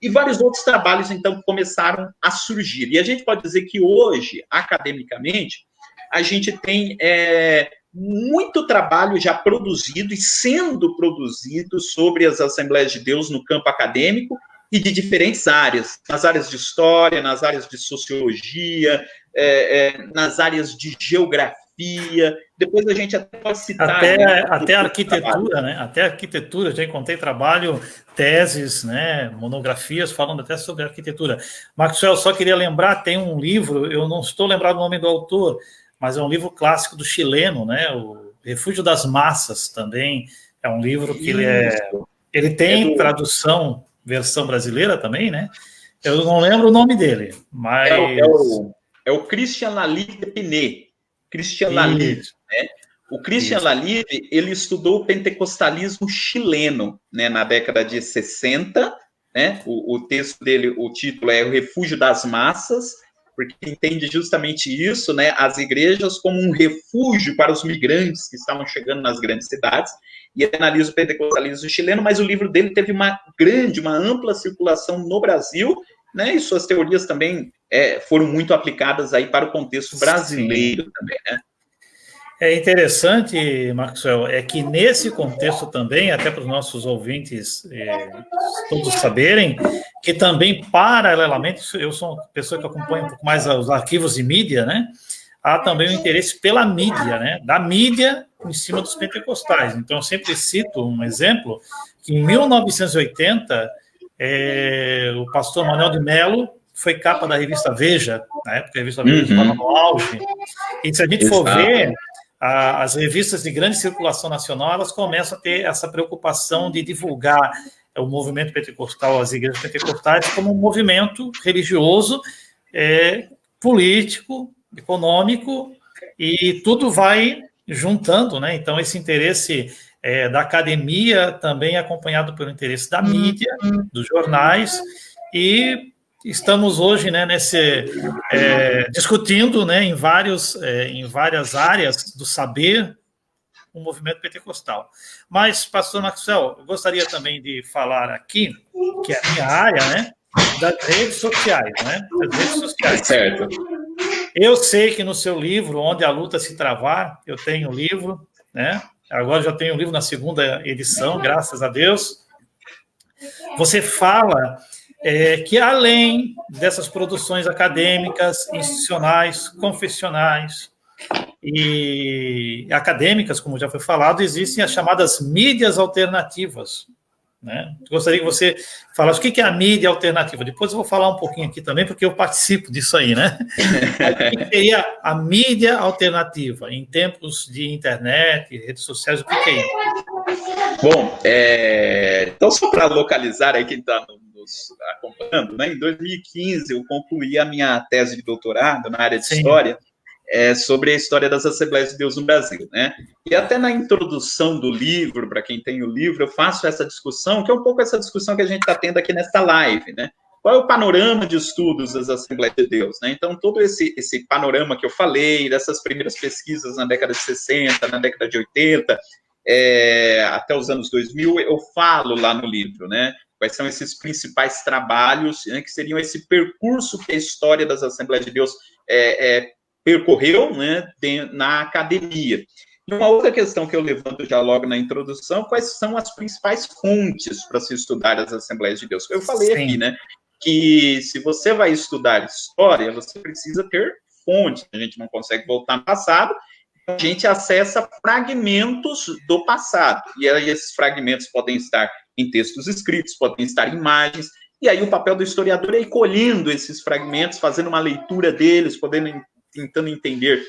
e vários outros trabalhos, então, começaram a surgir. E a gente pode dizer que hoje, academicamente, a gente tem muito trabalho já produzido e sendo produzido sobre as Assembleias de Deus no campo acadêmico e de diferentes áreas, nas áreas de história, nas áreas de sociologia, nas áreas de geografia. Depois a gente até pode citar... Até a arquitetura, né? Até a arquitetura, já encontrei trabalho, teses, né? Monografias falando até sobre arquitetura. Maxwell, só queria lembrar, tem um livro, eu não estou lembrado o nome do autor, mas é um livro clássico do chileno, né? O Refúgio das Massas também é um livro que ele tem tradução, versão brasileira também, né? Eu não lembro o nome dele, mas... É o Christian Lalive de Pinet. Christian Lalive, né? O Christian Lalive, ele estudou o pentecostalismo chileno, né, na década de 60, né? O texto dele, o título é O Refúgio das Massas, porque entende justamente isso, né, as igrejas como um refúgio para os migrantes que estavam chegando nas grandes cidades, e ele analisa o pentecostalismo chileno, mas o livro dele teve uma ampla circulação no Brasil, né, e suas teorias também foram muito aplicadas aí para o contexto brasileiro também, né. É interessante, Maxwell, é que nesse contexto também, até para os nossos ouvintes todos saberem, que também, paralelamente, eu sou uma pessoa que acompanha um pouco mais os arquivos de mídia, né? Há também um interesse pela mídia, né? Da mídia em cima dos pentecostais. Então, eu sempre cito um exemplo, que em 1980, o pastor Manuel de Mello foi capa da revista Veja, na época a revista Veja estava no auge, e se a gente for ver, as revistas de grande circulação nacional, elas começam a ter essa preocupação de divulgar o movimento pentecostal, as igrejas pentecostais, como um movimento religioso, político, econômico, e tudo vai juntando, né? Então, esse interesse da academia também é acompanhado pelo interesse da mídia, dos jornais, e estamos hoje, né, discutindo, né, em várias áreas do saber o movimento pentecostal. Mas, pastor Maxwell, eu gostaria também de falar aqui, que é a minha área, né, das redes sociais, né? Das redes sociais. Certo. Eu sei que no seu livro, Onde a Luta se Travar, eu tenho o livro, né? Agora já tenho o livro na 2ª edição, graças a Deus. Você fala que além dessas produções acadêmicas, institucionais, confessionais e acadêmicas, como já foi falado, existem as chamadas mídias alternativas, né? Gostaria que você falasse o que é a mídia alternativa. Depois eu vou falar um pouquinho aqui também, porque eu participo disso aí, né? O que seria a mídia alternativa em tempos de internet, redes sociais, o que é isso? Bom, então só para localizar aí quem está nos acompanhando, né? Em 2015 eu concluí a minha tese de doutorado na área de História, sobre a história das Assembleias de Deus no Brasil, né? E até na introdução do livro, para quem tem o livro, eu faço essa discussão, que é um pouco essa discussão que a gente está tendo aqui nesta live, né? Qual é o panorama de estudos das Assembleias de Deus, né? Então, todo esse panorama que eu falei, dessas primeiras pesquisas na década de 60, na década de 80, até os anos 2000, eu falo lá no livro, né? Quais são esses principais trabalhos, né, que seriam esse percurso que a história das Assembleias de Deus percorreu, né, na academia. E uma outra questão que eu levanto já logo na introdução, quais são as principais fontes para se estudar as Assembleias de Deus? Eu falei aqui, né, que se você vai estudar história, você precisa ter fontes. A gente não consegue voltar no passado, a gente acessa fragmentos do passado. E aí esses fragmentos podem estar em textos escritos, podem estar em imagens, e aí o papel do historiador é ir colhendo esses fragmentos, fazendo uma leitura deles, tentando entender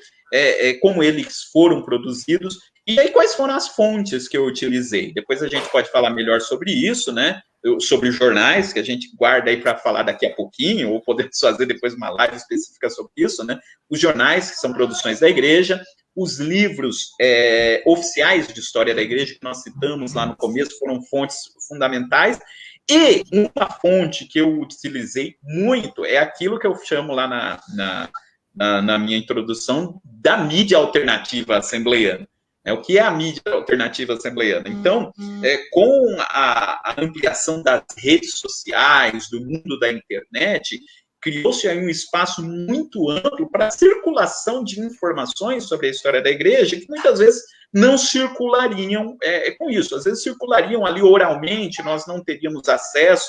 como eles foram produzidos, e aí quais foram as fontes que eu utilizei. Depois a gente pode falar melhor sobre isso, né? Sobre jornais, que a gente guarda aí para falar daqui a pouquinho, ou podemos fazer depois uma live específica sobre isso, né? Os jornais, que são produções da igreja, os livros oficiais de história da igreja, que nós citamos lá no começo, foram fontes fundamentais. E uma fonte que eu utilizei muito é aquilo que eu chamo lá na minha introdução da mídia alternativa assembleiana. O que é a mídia alternativa assembleiana? Então, com a ampliação das redes sociais, do mundo da internet, criou-se aí um espaço muito amplo para a circulação de informações sobre a história da igreja, que muitas vezes não circulariam com isso. Às vezes circulariam ali oralmente, nós não teríamos acesso.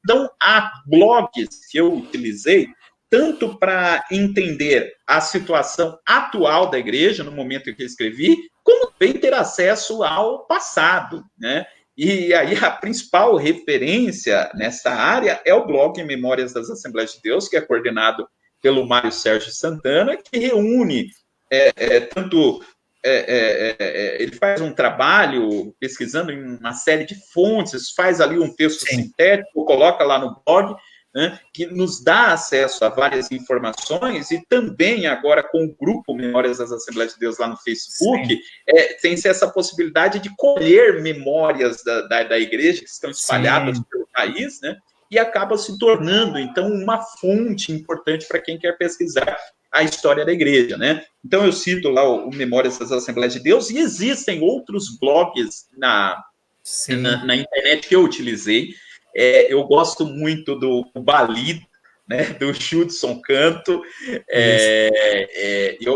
Então, há blogs que eu utilizei, tanto para entender a situação atual da igreja, no momento em que eu escrevi, como também ter acesso ao passado, né? E aí a principal referência nessa área é o blog Memórias das Assembleias de Deus, que é coordenado pelo Mário Sérgio Santana, que reúne ele faz um trabalho pesquisando em uma série de fontes, faz ali um texto sintético, coloca lá no blog, né, que nos dá acesso a várias informações, e também agora com o grupo Memórias das Assembleias de Deus lá no Facebook, tem-se essa possibilidade de colher memórias da igreja que estão espalhadas pelo país, né, e acaba se tornando, então, uma fonte importante para quem quer pesquisar a história da igreja, né? Então, eu cito lá o Memórias das Assembleias de Deus, e existem outros blogs na internet que eu utilizei. Eu gosto muito do Balido, né, do Judson Canto.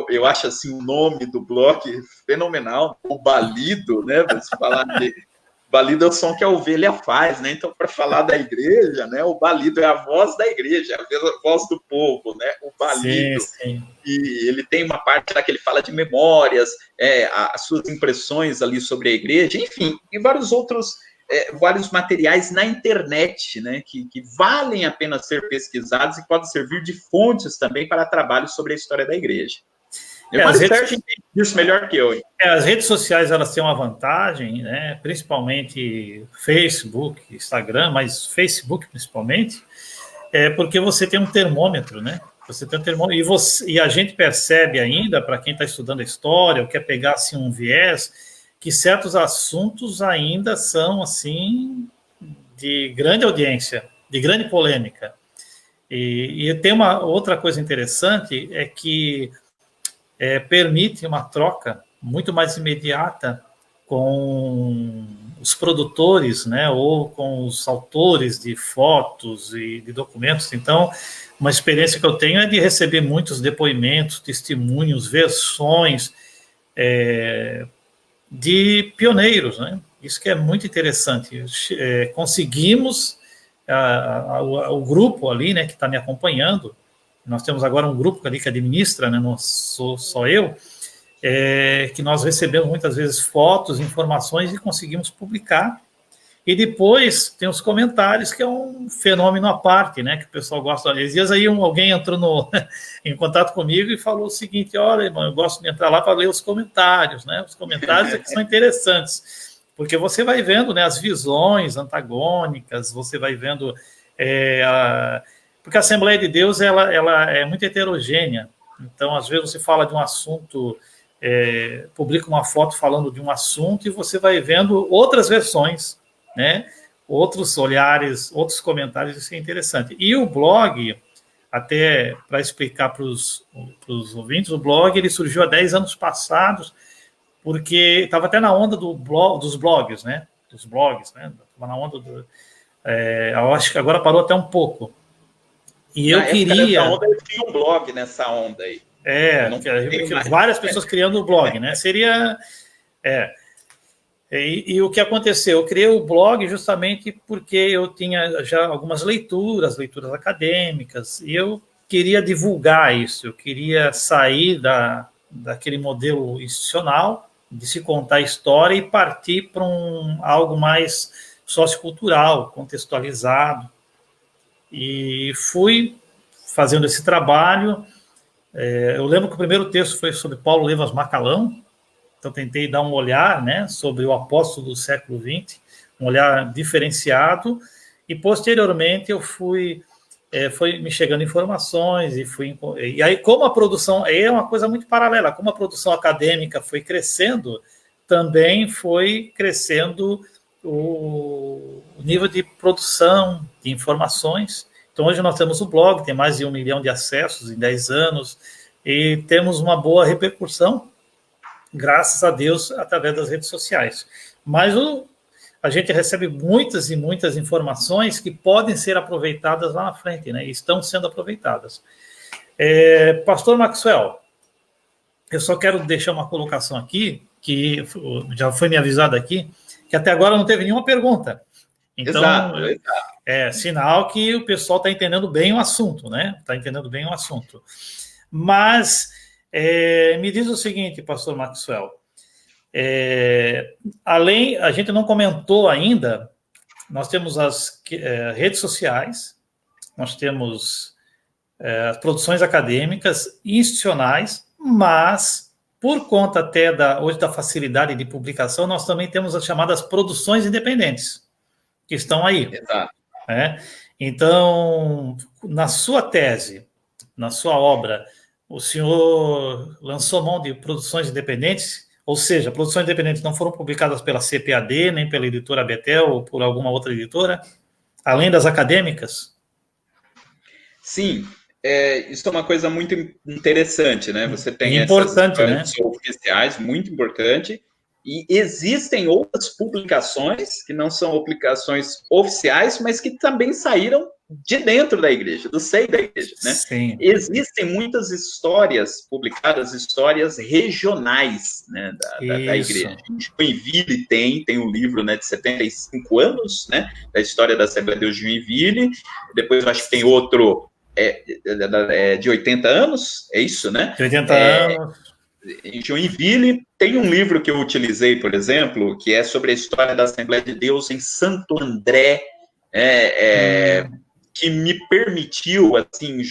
Eu acho assim o nome do blog fenomenal, o Balido, né? Você falar de Balido é o som que a ovelha faz, né? Então, para falar da igreja, né, o Balido é a voz da igreja, a voz do povo, né? O Balido. Sim. E ele tem uma parte lá que ele fala de memórias, as suas impressões ali sobre a igreja, enfim, e vários outros vários materiais na internet, né, que valem a pena ser pesquisados e podem servir de fontes também para trabalhos sobre a história da igreja. Sérgio entende isso melhor que eu. As redes sociais, elas têm uma vantagem, né, principalmente Facebook, Instagram, mas Facebook principalmente, porque você tem um termômetro, né? Você tem um termômetro, e a gente percebe ainda, para quem está estudando a história, ou quer pegar assim, um viés, que certos assuntos ainda são assim de grande audiência, de grande polêmica. E tem uma outra coisa interessante, é que permite uma troca muito mais imediata com os produtores, né, ou com os autores de fotos e de documentos. Então, uma experiência que eu tenho é de receber muitos depoimentos, testemunhos, versões de pioneiros, né? Isso que é muito interessante. Conseguimos, o grupo ali, né, que está me acompanhando, nós temos agora um grupo ali que administra, né, não sou só eu, que nós recebemos muitas vezes fotos, informações e conseguimos publicar. E depois tem os comentários, que é um fenômeno à parte, né, que o pessoal gosta. Esses dias aí alguém entrou em contato comigo e falou o seguinte: olha, irmão, eu gosto de entrar lá para ler os comentários, né? Os comentários que são interessantes, porque você vai vendo, né, as visões antagônicas, você vai vendo... porque a Assembleia de Deus ela é muito heterogênea. Então, às vezes, você fala de um assunto, publica uma foto falando de um assunto e você vai vendo outras versões, né? Outros olhares, outros comentários, isso é interessante. E o blog, até para explicar para os ouvintes, o blog ele surgiu há 10 anos passados, porque estava até na onda dos blogs, né? Dos blogs, né? Estava na onda eu acho que agora parou até um pouco. E eu queria... Onda, eu tinha um blog nessa onda aí. Várias pessoas criando o blog, né? Seria... E o que aconteceu? Eu criei o blog justamente porque eu tinha já algumas leituras acadêmicas, e eu queria divulgar isso, eu queria sair daquele modelo institucional, de se contar a história, e partir para algo mais sociocultural, contextualizado. E fui fazendo esse trabalho. Eu lembro que o primeiro texto foi sobre Paulo Levas Macalão. Então, tentei dar um olhar, né, sobre o apóstolo do século XX, um olhar diferenciado, e posteriormente eu foi me chegando informações, e aí, como a produção, é uma coisa muito paralela, como a produção acadêmica foi crescendo, também foi crescendo o nível de produção de informações. Então, hoje nós temos o blog, tem mais de 1 milhão de acessos em 10 anos, e temos uma boa repercussão, graças a Deus, através das redes sociais. Mas a gente recebe muitas e muitas informações que podem ser aproveitadas lá na frente, né? E estão sendo aproveitadas. Pastor Maxwell, eu só quero deixar uma colocação aqui, que já foi me avisado aqui, que até agora não teve nenhuma pergunta. Então, exato. Sinal que o pessoal está entendendo bem o assunto, né? Está entendendo bem o assunto. Mas... me diz o seguinte, pastor Maxwell, a gente não comentou ainda, nós temos as redes sociais, nós temos as produções acadêmicas, institucionais, mas por conta até hoje da facilidade de publicação, nós também temos as chamadas produções independentes, que estão aí. Exato. Então, na sua tese, na sua obra, o senhor lançou mão de produções independentes, ou seja, produções independentes não foram publicadas pela CPAD, nem pela editora Betel, ou por alguma outra editora, além das acadêmicas? Sim, isso é uma coisa muito interessante, né? Você tem importante, essas oficiais, muito importante, e existem outras publicações que não são publicações oficiais, mas que também saíram de dentro da igreja, do seio da igreja, né? Sim. Existem muitas histórias publicadas, histórias regionais, né, da igreja. Em Joinville tem um livro, né, de 75 anos, né, da história da Assembleia de Deus de Joinville. Depois eu acho que tem outro de 80 anos, é isso, né? De 80 anos. em Joinville. Tem um livro que eu utilizei, por exemplo, que é sobre a história da Assembleia de Deus em Santo André, que me permitiu, assim,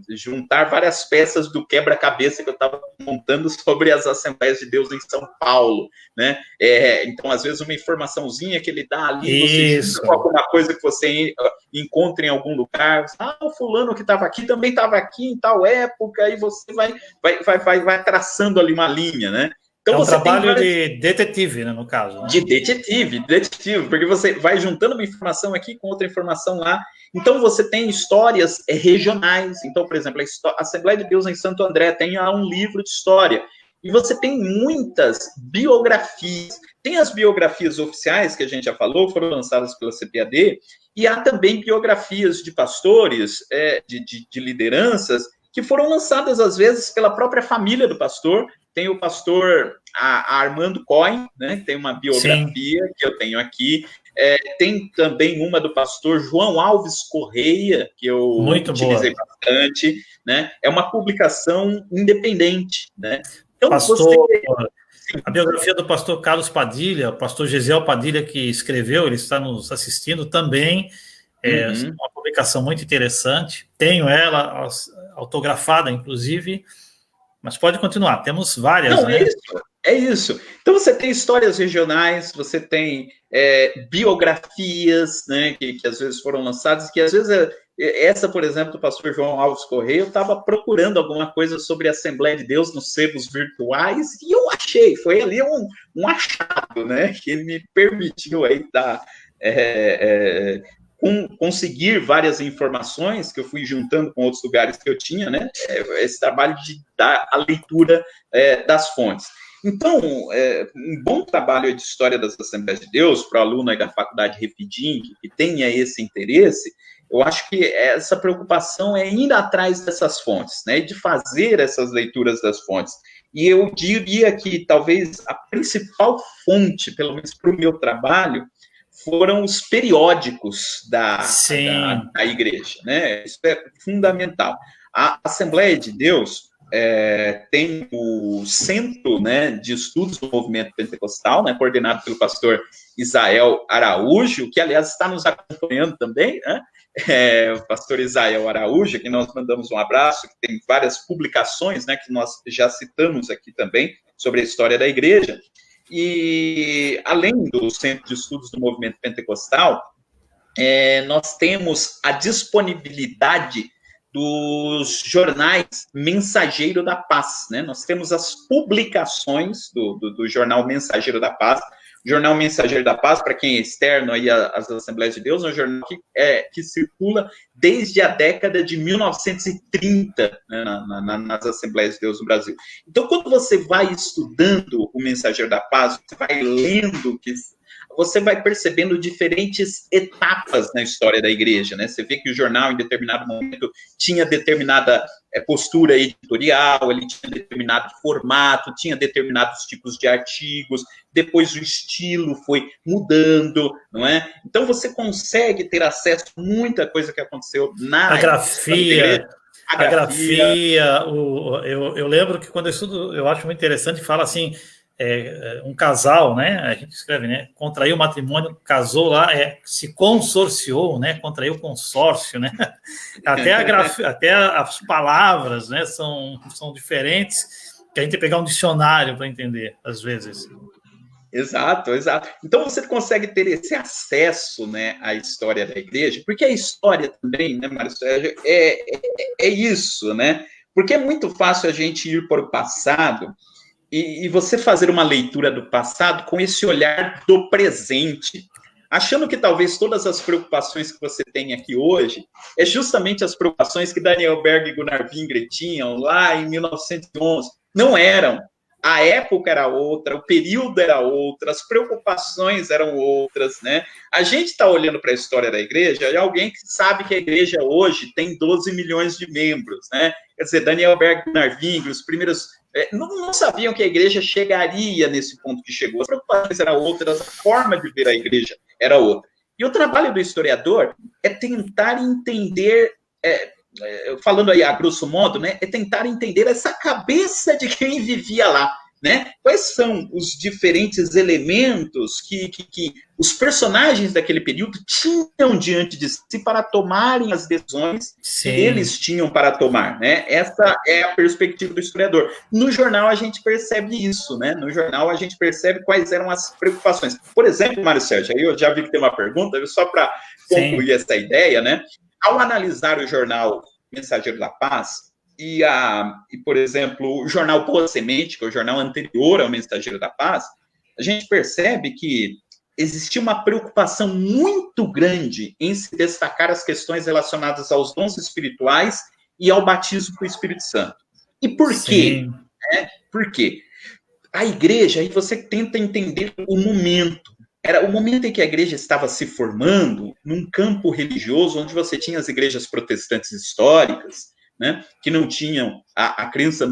juntar várias peças do quebra-cabeça que eu estava montando sobre as Assembleias de Deus em São Paulo, né? Então, às vezes, uma informaçãozinha que ele dá ali, você com alguma coisa que você encontra em algum lugar, o fulano que estava aqui também estava aqui em tal época, e você vai traçando ali uma linha, né? Então, um trabalho de detetive, né, no caso. Né? De detetive, porque você vai juntando uma informação aqui com outra informação lá. Então, você tem histórias regionais. Então, por exemplo, a Assembleia de Deus em Santo André tem um livro de história. E você tem muitas biografias. Tem as biografias oficiais, que a gente já falou, foram lançadas pela CPAD, e há também biografias de pastores, de lideranças, que foram lançadas, às vezes, pela própria família do pastor. Tem o pastor Armando Cohen, né, que tem uma biografia que eu tenho aqui. Tem também uma do pastor João Alves Correia, que eu utilizei bastante. Né? É uma publicação independente. Né? Então, a biografia do pastor Carlos Padilha, o pastor Gesiel Padilha, que escreveu, ele está nos assistindo também. Uma publicação muito interessante. Tenho ela autografada, inclusive. Mas pode continuar, temos várias. Não, né? É isso. Então, você tem histórias regionais, você tem biografias, né, que às vezes foram lançadas, que às vezes, essa, por exemplo, do pastor João Alves Correia, eu estava procurando alguma coisa sobre a Assembleia de Deus nos sebos virtuais, e eu achei, foi ali um achado, né, que ele me permitiu aí dar... conseguir várias informações que eu fui juntando com outros lugares que eu tinha, né? Esse trabalho de dar a leitura das fontes. Então, um bom trabalho de história das Assembleias de Deus para o aluno aí da Faculdade Refidim, que tenha esse interesse, eu acho que essa preocupação é ir atrás dessas fontes, né? De fazer essas leituras das fontes. E eu diria que talvez a principal fonte, pelo menos para o meu trabalho, foram os periódicos da igreja, né? Isso é fundamental. A Assembleia de Deus tem o Centro, né, de Estudos do Movimento Pentecostal, né, coordenado pelo pastor Isael Araújo, que, aliás, está nos acompanhando também, né? O pastor Isael Araújo, que nós mandamos um abraço, que tem várias publicações, né, que nós já citamos aqui também, sobre a história da igreja. E, além do Centro de Estudos do Movimento Pentecostal, nós temos a disponibilidade dos jornais Mensageiro da Paz, né? Nós temos as publicações do jornal Mensageiro da Paz. O jornal Mensageiro da Paz, para quem é externo aí às Assembleias de Deus, é um jornal que circula desde a década de 1930, né, nas Assembleias de Deus no Brasil. Então, quando você vai estudando o Mensageiro da Paz, você vai lendo, você vai percebendo diferentes etapas na história da igreja, né? Você vê que o jornal, em determinado momento, tinha determinada postura editorial, ele tinha determinado formato, tinha determinados tipos de artigos, depois o estilo foi mudando, não é? Então, você consegue ter acesso a muita coisa que aconteceu na grafia. Eu lembro que quando eu estudo, eu acho muito interessante, fala assim, um casal, né? A gente escreve, né? Contraiu matrimônio, casou lá, se consorciou, né? Contraiu consórcio, né? Até as palavras, né? São diferentes, que a gente tem que pegar um dicionário para entender, às vezes. Exato. Então você consegue ter esse acesso, né, à história da igreja, porque a história também, né, Mário Sérgio, é isso, né? Porque é muito fácil a gente ir para o passado e você fazer uma leitura do passado com esse olhar do presente, achando que talvez todas as preocupações que você tem aqui hoje é justamente as preocupações que Daniel Berg e Gunnar Wingre tinham lá em 1911. Não eram. A época era outra, o período era outro, as preocupações eram outras, né? A gente está olhando para a história da igreja e alguém que sabe que a igreja hoje tem 12 milhões de membros, né? Quer dizer, Daniel Berg e Gunnar Wingre, os primeiros... não sabiam que a igreja chegaria nesse ponto que chegou. As preocupações eram outras, a forma de ver a igreja era outra. E o trabalho do historiador é tentar entender falando aí a grosso modo, né, é tentar entender essa cabeça de quem vivia lá, né? Quais são os diferentes elementos que os personagens daquele período tinham diante de si para tomarem as decisões que eles tinham para tomar, né? Essa é a perspectiva do historiador. No jornal a gente percebe isso, né? No jornal a gente percebe quais eram as preocupações. Por exemplo, Mário Sérgio, aí eu já vi que tem uma pergunta, só para concluir essa ideia, né? Ao analisar o jornal Mensageiro da Paz, e, por exemplo, o jornal Boa Semente, que é o jornal anterior ao Mensageiro da Paz, a gente percebe que existia uma preocupação muito grande em se destacar as questões relacionadas aos dons espirituais e ao batismo com o Espírito Santo. E por quê? Por quê? A igreja, aí você tenta entender o momento. Era o momento em que a igreja estava se formando num campo religioso onde você tinha as igrejas protestantes históricas, né, que não tinham a crença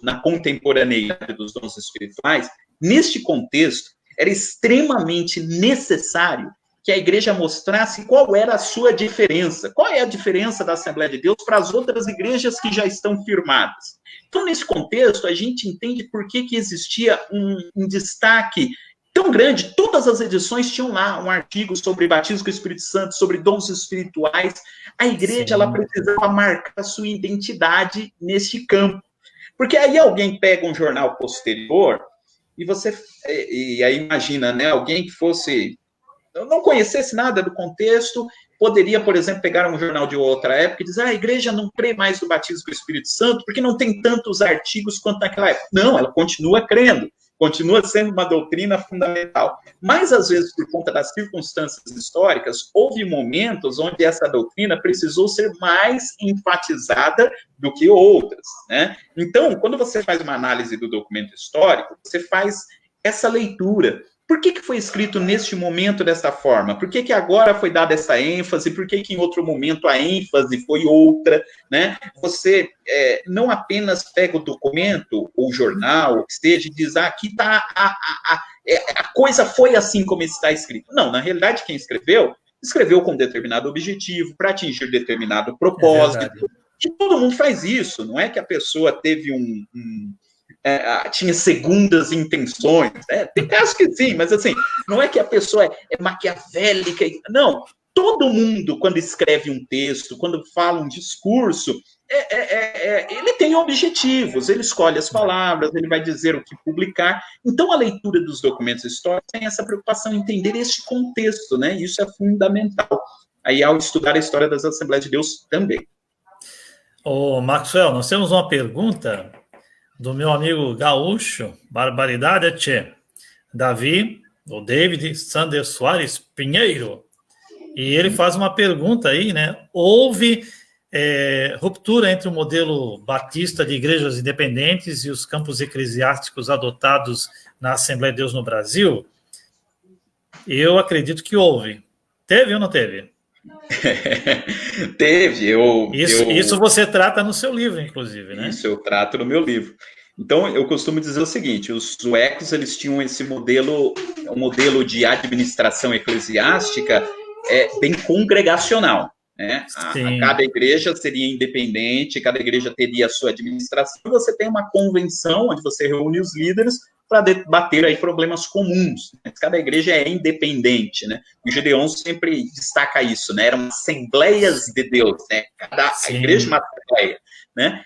na contemporaneidade dos dons espirituais. Neste contexto, era extremamente necessário que a igreja mostrasse qual era a sua diferença, qual é a diferença da Assembleia de Deus para as outras igrejas que já estão firmadas. Então, nesse contexto, a gente entende por que existia um destaque tão grande. Todas as edições tinham lá um artigo sobre batismo com o Espírito Santo, sobre dons espirituais. A igreja ela precisava marcar a sua identidade nesse campo. Porque aí alguém pega um jornal posterior e aí imagina, né, alguém que não conhecesse nada do contexto, poderia, por exemplo, pegar um jornal de outra época e dizer, a igreja não crê mais no batismo com o Espírito Santo porque não tem tantos artigos quanto naquela época. Não, ela continua crendo. Continua sendo uma doutrina fundamental. Mas, às vezes, por conta das circunstâncias históricas, houve momentos onde essa doutrina precisou ser mais enfatizada do que outras, né? Então, quando você faz uma análise do documento histórico, você faz essa leitura. Por que foi escrito neste momento dessa forma? Por que agora foi dada essa ênfase? Por que em outro momento a ênfase foi outra? Né? Você não apenas pega o documento, ou o jornal, ou que esteja, e diz, aqui está a coisa foi assim como está escrito. Não, na realidade, quem escreveu com determinado objetivo, para atingir determinado propósito. E todo mundo faz isso, não é que a pessoa teve tinha segundas intenções, né? Tem casos que sim, mas assim, não é que a pessoa é maquiavélica, não, todo mundo quando escreve um texto, quando fala um discurso, ele tem objetivos, ele escolhe as palavras, ele vai dizer o que publicar, então a leitura dos documentos históricos tem essa preocupação em entender este contexto, né? Isso é fundamental, aí ao estudar a história das Assembleias de Deus também. Ô, Maxwell, nós temos uma pergunta do meu amigo gaúcho, barbaridade, tchê, David Sander Soares Pinheiro, e ele faz uma pergunta aí, né? Houve ruptura entre o modelo batista de igrejas independentes e os campos eclesiásticos adotados na Assembleia de Deus no Brasil? Eu acredito que houve. Teve ou não teve? Teve. Isso você trata no seu livro, inclusive, né? Isso eu trato no meu livro. Então, eu costumo dizer o seguinte, os suecos, eles tinham esse modelo, um modelo de administração eclesiástica bem congregacional, né? Cada igreja seria independente, cada igreja teria a sua administração, você tem uma convenção onde você reúne os líderes para debater aí problemas comuns. Cada igreja é independente, né? O Gedeon sempre destaca isso, né? Eram assembleias de Deus, né? A igreja é uma assembleia, né?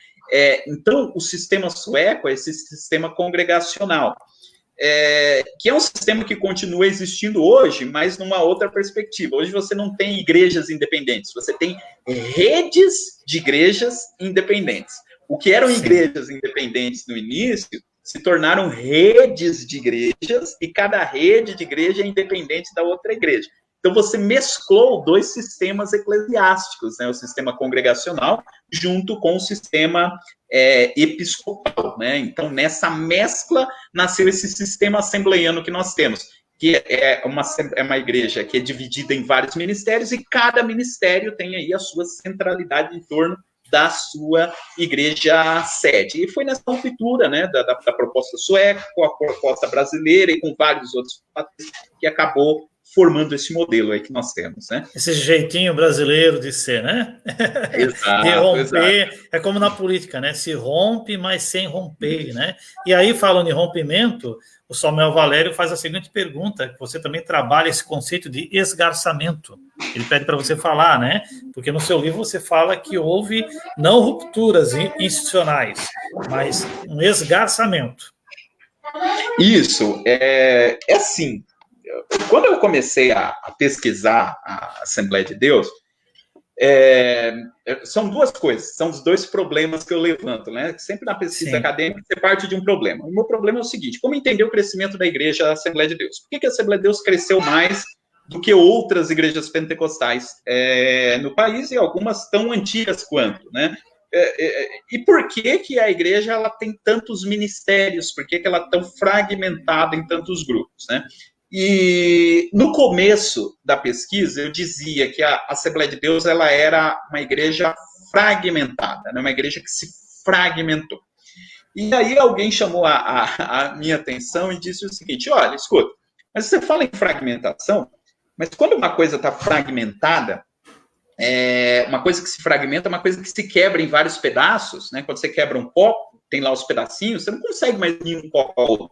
Então, o sistema sueco é esse sistema congregacional, que é um sistema que continua existindo hoje, mas numa outra perspectiva. Hoje você não tem igrejas independentes, você tem redes de igrejas independentes. O que eram igrejas independentes no início se tornaram redes de igrejas, e cada rede de igreja é independente da outra igreja. Então, você mesclou dois sistemas eclesiásticos, né? O sistema congregacional junto com o sistema episcopal, né? Então, nessa mescla, nasceu esse sistema assembleiano que nós temos, que é uma igreja que é dividida em vários ministérios, e cada ministério tem aí a sua centralidade em torno da sua igreja sede. E foi nessa ruptura, né, da proposta sueca com a proposta brasileira e com vários outros fatores que acabou formando esse modelo aí que nós temos, né? Esse jeitinho brasileiro de ser, né? Exato, de romper, exato. é como na política, né? Se rompe, mas sem romper, né? E aí, falando em rompimento, o Samuel Valério faz a seguinte pergunta, que você também trabalha esse conceito de esgarçamento. Ele pede para você falar, né? Porque no seu livro você fala que houve não rupturas institucionais, mas um esgarçamento. Isso, é assim, quando eu comecei a pesquisar a Assembleia de Deus, são duas coisas, são os dois problemas que eu levanto, né? Sempre na pesquisa acadêmica você parte de um problema. O meu problema é o seguinte: como entender o crescimento da igreja Assembleia de Deus? Por que a Assembleia de Deus cresceu mais do que outras igrejas pentecostais no país, e algumas tão antigas quanto, né? E por que a igreja ela tem tantos ministérios? Por que ela é tão fragmentada em tantos grupos, né? E no começo da pesquisa eu dizia que a Assembleia de Deus ela era uma igreja fragmentada, né? Uma igreja que se fragmentou. E aí alguém chamou a minha atenção e disse o seguinte: olha, escuta, mas você fala em fragmentação, mas quando uma coisa está fragmentada, uma coisa que se fragmenta é uma coisa que se quebra em vários pedaços, né? Quando você quebra um copo, tem lá os pedacinhos, você não consegue mais unir um copo ao outro,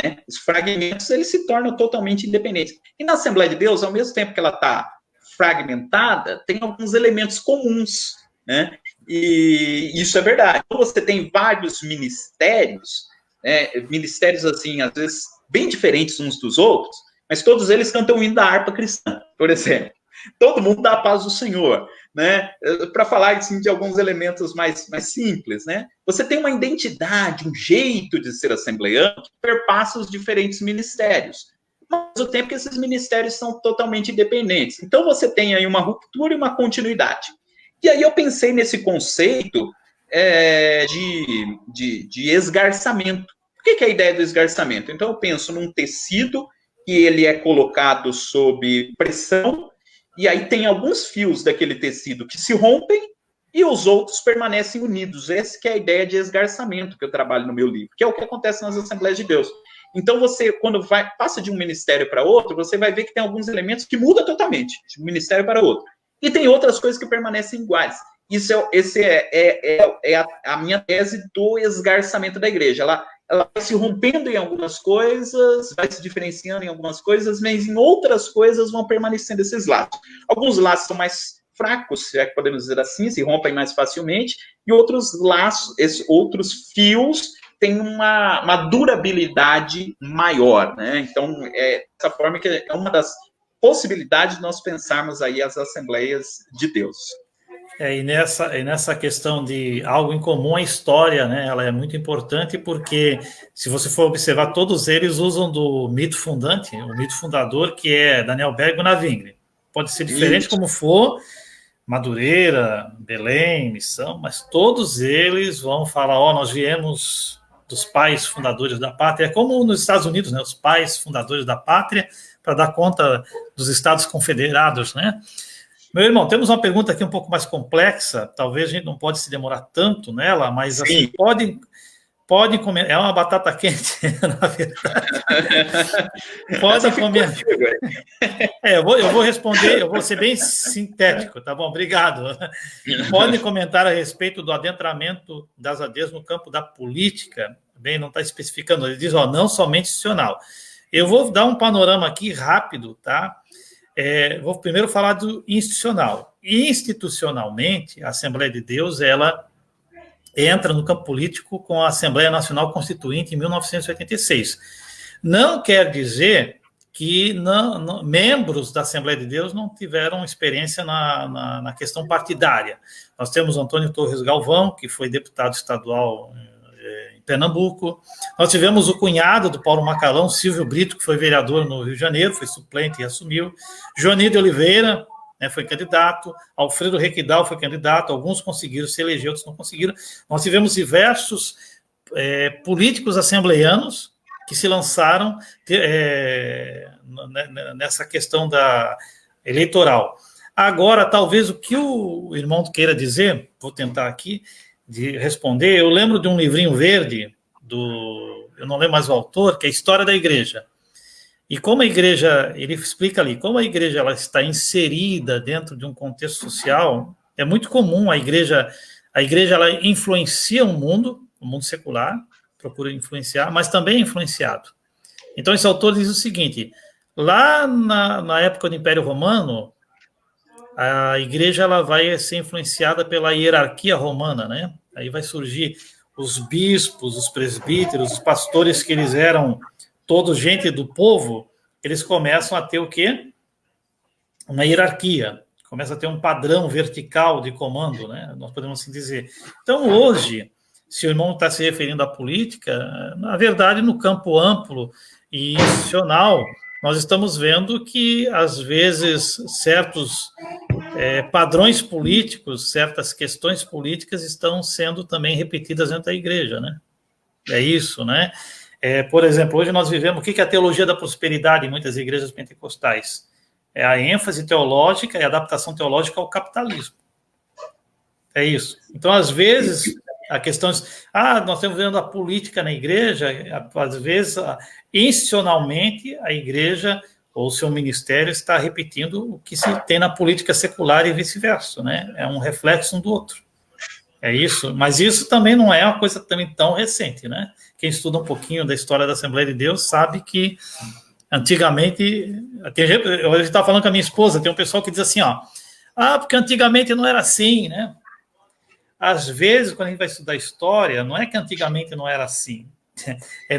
né? Os fragmentos, eles se tornam totalmente independentes. E na Assembleia de Deus, ao mesmo tempo que ela está fragmentada, tem alguns elementos comuns, né? E isso é verdade. Então, você tem vários ministérios, né? Ministérios, assim, às vezes, bem diferentes uns dos outros, mas todos eles cantam o hino da harpa cristã, por exemplo. Todo mundo dá a paz do Senhor, né? Para falar assim, de alguns elementos mais simples, né? Você tem uma identidade, um jeito de ser assembleiano que perpassa os diferentes ministérios, mas ao mesmo tempo que esses ministérios são totalmente independentes. Então você tem aí uma ruptura e uma continuidade. E aí eu pensei nesse conceito de esgarçamento. O que é a ideia do esgarçamento? Então eu penso num tecido que ele é colocado sob pressão, e aí tem alguns fios daquele tecido que se rompem e os outros permanecem unidos. Essa que é a ideia de esgarçamento que eu trabalho no meu livro, que é o que acontece nas Assembleias de Deus. Então você, quando passa de um ministério para outro, você vai ver que tem alguns elementos que mudam totalmente, de um ministério para outro. E tem outras coisas que permanecem iguais. Esse é a minha tese do esgarçamento da igreja. Ela vai se rompendo em algumas coisas, vai se diferenciando em algumas coisas, mas em outras coisas vão permanecendo esses laços. Alguns laços são mais fracos, se é que podemos dizer assim, se rompem mais facilmente, e outros laços, esses outros fios, têm uma durabilidade maior, né? Então, dessa forma que é uma das possibilidades de nós pensarmos aí as Assembleias de Deus. E nessa questão de algo em comum, a história, né, ela é muito importante, porque se você for observar, todos eles usam do mito fundante, o mito fundador, que é Daniel Berg e Navingre. Pode ser diferente como for, Madureira, Belém, Missão, mas todos eles vão falar, nós viemos dos pais fundadores da pátria, como nos Estados Unidos, né, os pais fundadores da pátria, para dar conta dos Estados Confederados, né? Meu irmão, temos uma pergunta aqui um pouco mais complexa, talvez a gente não pode se demorar tanto nela, mas assim, podem comer, é uma batata quente, na verdade. Podem comer. Eu vou responder, eu vou ser bem sintético, tá bom? Obrigado. Podem comentar a respeito do adentramento das ADs no campo da política. Bem, não está especificando, ele diz, não somente institucional. Eu vou dar um panorama aqui rápido, tá? Vou primeiro falar do institucional. Institucionalmente, a Assembleia de Deus, ela entra no campo político com a Assembleia Nacional Constituinte em 1986. Não quer dizer que membros da Assembleia de Deus não tiveram experiência na questão partidária. Nós temos Antônio Torres Galvão, que foi deputado estadual em Pernambuco. Nós tivemos o cunhado do Paulo Macalão, Silvio Brito, que foi vereador no Rio de Janeiro, foi suplente e assumiu. Joani de Oliveira, né, foi candidato. Alfredo Requidal foi candidato. Alguns conseguiram se eleger, outros não conseguiram. Nós tivemos diversos políticos assembleianos que se lançaram nessa questão da eleitoral. Agora, talvez o que o irmão queira dizer, vou tentar aqui de responder, eu lembro de um livrinho verde, eu não lembro mais o autor, que é a História da Igreja. E como a igreja, ele explica ali, como a igreja ela está inserida dentro de um contexto social, é muito comum a igreja ela influencia o mundo secular, procura influenciar, mas também é influenciado. Então esse autor diz o seguinte, lá na época do Império Romano, a igreja ela vai ser influenciada pela hierarquia romana, né? Aí vai surgir os bispos, os presbíteros, os pastores que eles eram todos gente do povo, eles começam a ter o quê? Uma hierarquia, começa a ter um padrão vertical de comando, né? Nós podemos assim dizer. Então, hoje, se o irmão está se referindo à política, na verdade, no campo amplo e institucional, nós estamos vendo que, às vezes, certos padrões políticos, certas questões políticas estão sendo também repetidas dentro da igreja, né? É isso, né? Por exemplo, hoje nós vivemos, o que é a teologia da prosperidade em muitas igrejas pentecostais? É a ênfase teológica e a adaptação teológica ao capitalismo. É isso. Então, às vezes, a questão é, nós estamos vendo a política na igreja, às vezes, institucionalmente, a igreja ou o seu ministério está repetindo o que se tem na política secular e vice-versa, né? É um reflexo um do outro. É isso, mas isso também não é uma coisa também tão recente, né? Quem estuda um pouquinho da história da Assembleia de Deus sabe que antigamente, eu estava falando com a minha esposa, tem um pessoal que diz assim, porque antigamente não era assim, né? Às vezes, quando a gente vai estudar história, não é que antigamente não era assim,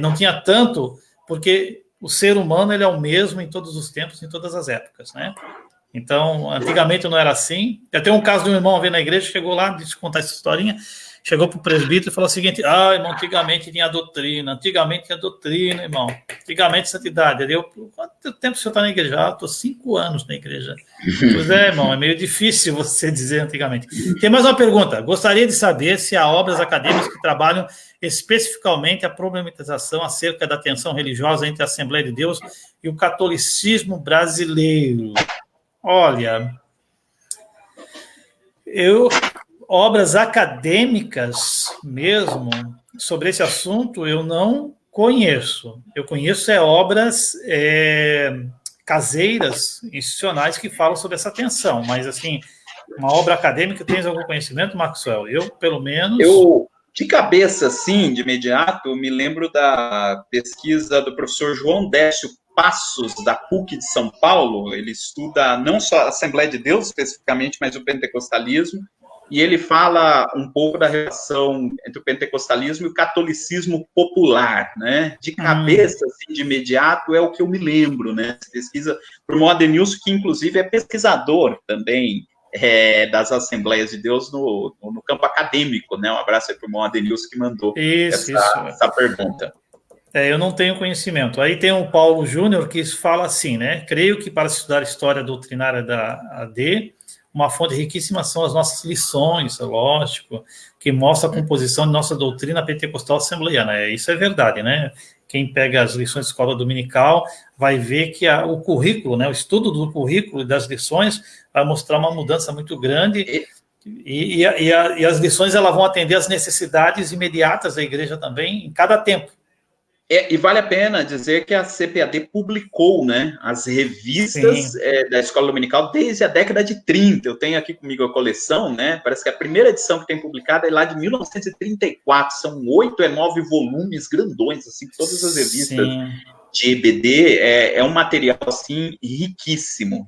não tinha tanto, porque o ser humano ele é o mesmo em todos os tempos, em todas as épocas, né? Então, antigamente não era assim. Eu tenho um caso de um irmão na igreja, chegou lá, deixa eu contar essa historinha, chegou para o presbítero e falou o seguinte, irmão, antigamente tinha doutrina, irmão, antigamente santidade. Eu, quanto tempo o senhor está na igreja? Estou 5 anos na igreja. Pois é, irmão, é meio difícil você dizer antigamente. Tem mais uma pergunta, gostaria de saber se há obras acadêmicas que trabalham especificamente a problematização acerca da tensão religiosa entre a Assembleia de Deus e o catolicismo brasileiro. Olha, obras acadêmicas mesmo sobre esse assunto eu não conheço. Eu conheço obras caseiras, institucionais, que falam sobre essa tensão, mas assim, uma obra acadêmica, tens algum conhecimento, Maxwell? Eu, pelo menos... De cabeça, assim, de imediato, me lembro da pesquisa do professor João Décio Passos, da PUC de São Paulo. Ele estuda não só a Assembleia de Deus, especificamente, mas o pentecostalismo, e ele fala um pouco da relação entre o pentecostalismo e o catolicismo popular, né? De cabeça, assim, de imediato, é o que eu me lembro, né? Pesquisa por irmão Adenilson, que inclusive é pesquisador também, das Assembleias de Deus no campo acadêmico, né? Um abraço aí para o irmão Adenilson que mandou essa pergunta. Eu não tenho conhecimento. Aí tem o Paulo Júnior que fala assim, né? Creio que para estudar a história doutrinária da AD, uma fonte riquíssima são as nossas lições, lógico, que mostra a composição de nossa doutrina pentecostal assembleiana. Isso é verdade, né? Quem pega as lições de escola dominical vai ver que o currículo, né, o estudo do currículo e das lições vai mostrar uma mudança muito grande e as lições elas vão atender às necessidades imediatas da igreja também em cada tempo. E vale a pena dizer que a CPAD publicou, né, as revistas da Escola Dominical desde a década de 30. Eu tenho aqui comigo a coleção, né? Parece que a primeira edição que tem publicada é lá de 1934. São 8 ou 9 volumes grandões, assim, todas as revistas de EBD. É um material, assim, riquíssimo,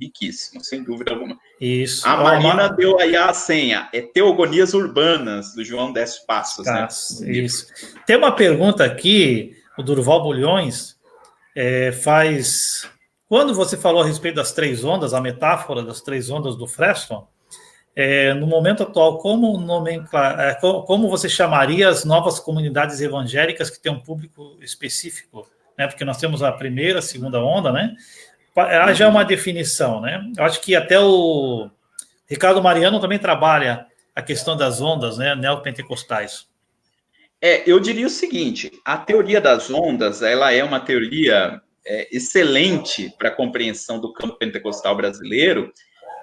sem dúvida alguma. Isso. A Marina deu aí a senha. É Teogonias Urbanas, do João Décio Passos, né? Isso. Tem uma pergunta aqui... O Durval Bulhões faz... Quando você falou a respeito das 3 ondas, a metáfora das 3 ondas do Freston, no momento atual, como você chamaria as novas comunidades evangélicas que têm um público específico? Né? Porque nós temos a primeira, a segunda onda, né? Ela já é uma definição, né? Eu acho que até o Ricardo Mariano também trabalha a questão das ondas, né? Neopentecostais. Eu diria o seguinte, a teoria das ondas, ela é uma teoria excelente para a compreensão do campo pentecostal brasileiro,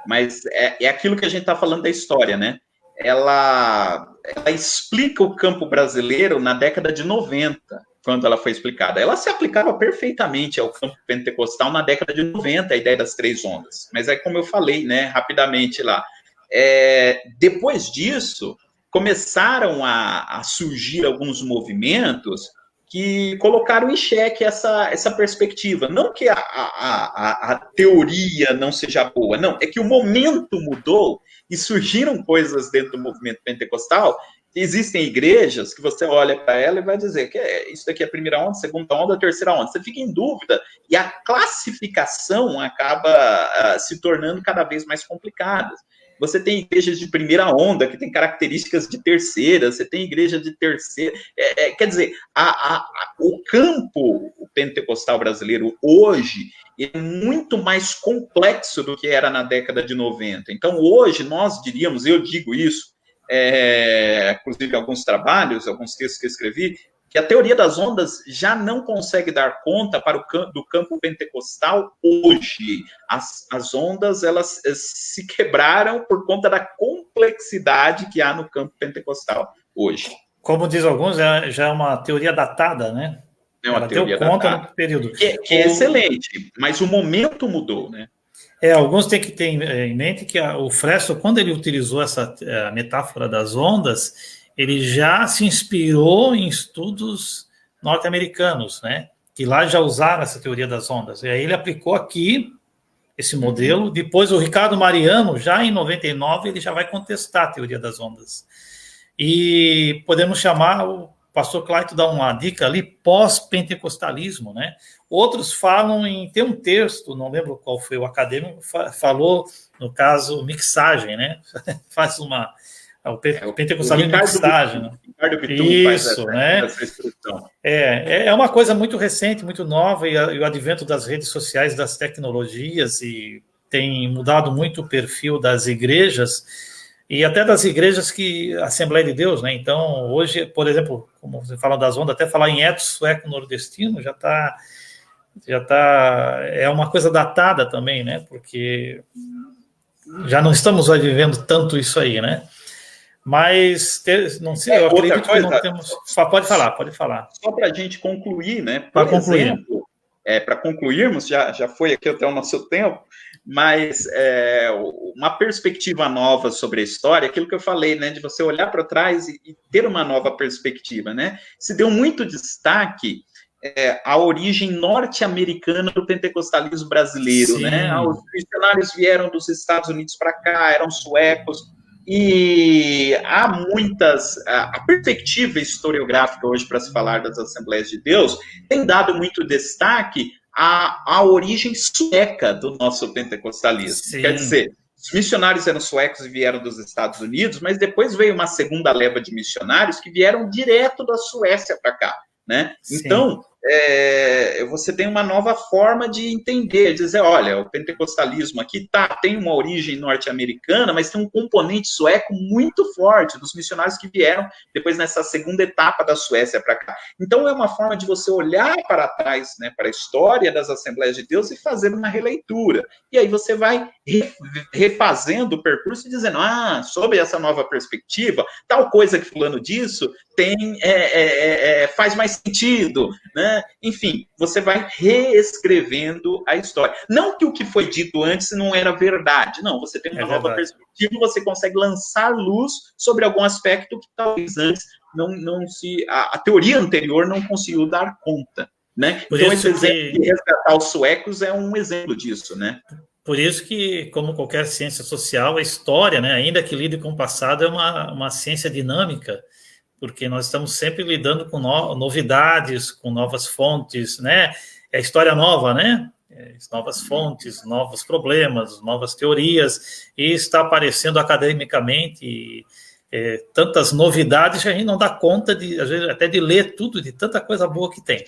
mas é aquilo que a gente está falando da história, né? Ela explica o campo brasileiro na década de 90, quando ela foi explicada. Ela se aplicava perfeitamente ao campo pentecostal na década de 90, a ideia das 3 ondas. Mas é como eu falei, né, rapidamente lá. Depois disso, começaram a surgir alguns movimentos que colocaram em xeque essa perspectiva. Não que a teoria não seja boa, não, é que o momento mudou e surgiram coisas dentro do movimento pentecostal. Existem igrejas que você olha para ela e vai dizer que isso daqui é a primeira onda, segunda onda, terceira onda. Você fica em dúvida e a classificação acaba se tornando cada vez mais complicada. Você tem igrejas de primeira onda que tem características de terceira, você tem igreja de terceira. Quer dizer, o campo pentecostal brasileiro hoje é muito mais complexo do que era na década de 90. Então, hoje, nós diríamos, eu digo isso, inclusive alguns trabalhos, alguns textos que eu escrevi, que a teoria das ondas já não consegue dar conta do campo pentecostal hoje. As ondas, elas se quebraram por conta da complexidade que há no campo pentecostal hoje. Como diz alguns, já é uma teoria datada, né? É uma teoria datada. No período. Que é excelente, mas o momento mudou, né? Alguns têm que ter em mente que o Fresco, quando ele utilizou essa metáfora das ondas, ele já se inspirou em estudos norte-americanos, né? Que lá já usaram essa teoria das ondas. E aí ele aplicou aqui esse modelo. Depois o Ricardo Mariano, já em 99, ele já vai contestar a teoria das ondas. E podemos chamar, o pastor Clayton dá uma dica ali, pós-pentecostalismo, né? Outros falam tem um texto, não lembro qual foi o acadêmico, falou, no caso, mixagem, né? Faz o pentecostalismo mixagem, né? Isso, né? É uma coisa muito recente, muito nova, e o advento das redes sociais, das tecnologias, e tem mudado muito o perfil das igrejas, e até das igrejas Assembleia de Deus, né? Então, hoje, por exemplo, como você fala das ondas, até falar em etos sueco nordestino já está é uma coisa datada também, né? Porque já não estamos vivendo tanto isso aí, né? Mas, não sei, eu acredito que não temos... Pode falar. Só para a gente concluir, né? Por exemplo, para concluirmos, já foi aqui até o nosso tempo, mas uma perspectiva nova sobre a história, aquilo que eu falei, né? De você olhar para trás e ter uma nova perspectiva, né? Se deu muito destaque a origem norte-americana do pentecostalismo brasileiro, sim, né? Os missionários vieram dos Estados Unidos para cá, eram suecos, e há a perspectiva historiográfica hoje para se falar das Assembleias de Deus tem dado muito destaque à origem sueca do nosso pentecostalismo. Sim. Quer dizer, os missionários eram suecos e vieram dos Estados Unidos, mas depois veio uma segunda leva de missionários que vieram direto da Suécia para cá, né? Sim. Então, você tem uma nova forma de entender, dizer, olha, o pentecostalismo aqui tem uma origem norte-americana, mas tem um componente sueco muito forte, dos missionários que vieram depois nessa segunda etapa da Suécia para cá. Então, é uma forma de você olhar para trás, né, para a história das Assembleias de Deus e fazer uma releitura. E aí você vai refazendo o percurso e dizendo, sob essa nova perspectiva, tal coisa que fulano disso faz mais sentido, né? Enfim, você vai reescrevendo a história. Não que o que foi dito antes não era verdade, não, você tem uma nova perspectiva e você consegue lançar luz sobre algum aspecto que talvez antes a teoria anterior não conseguiu dar conta, né? Então esse exemplo de resgatar os suecos é um exemplo disso, né? Por isso que, como qualquer ciência social, a história, né, ainda que lide com o passado, é uma ciência dinâmica, porque nós estamos sempre lidando com novidades, com novas fontes, né? É história nova, né? Novas fontes, novos problemas, novas teorias, e está aparecendo academicamente tantas novidades que a gente não dá conta, às vezes, até de ler tudo, de tanta coisa boa que tem,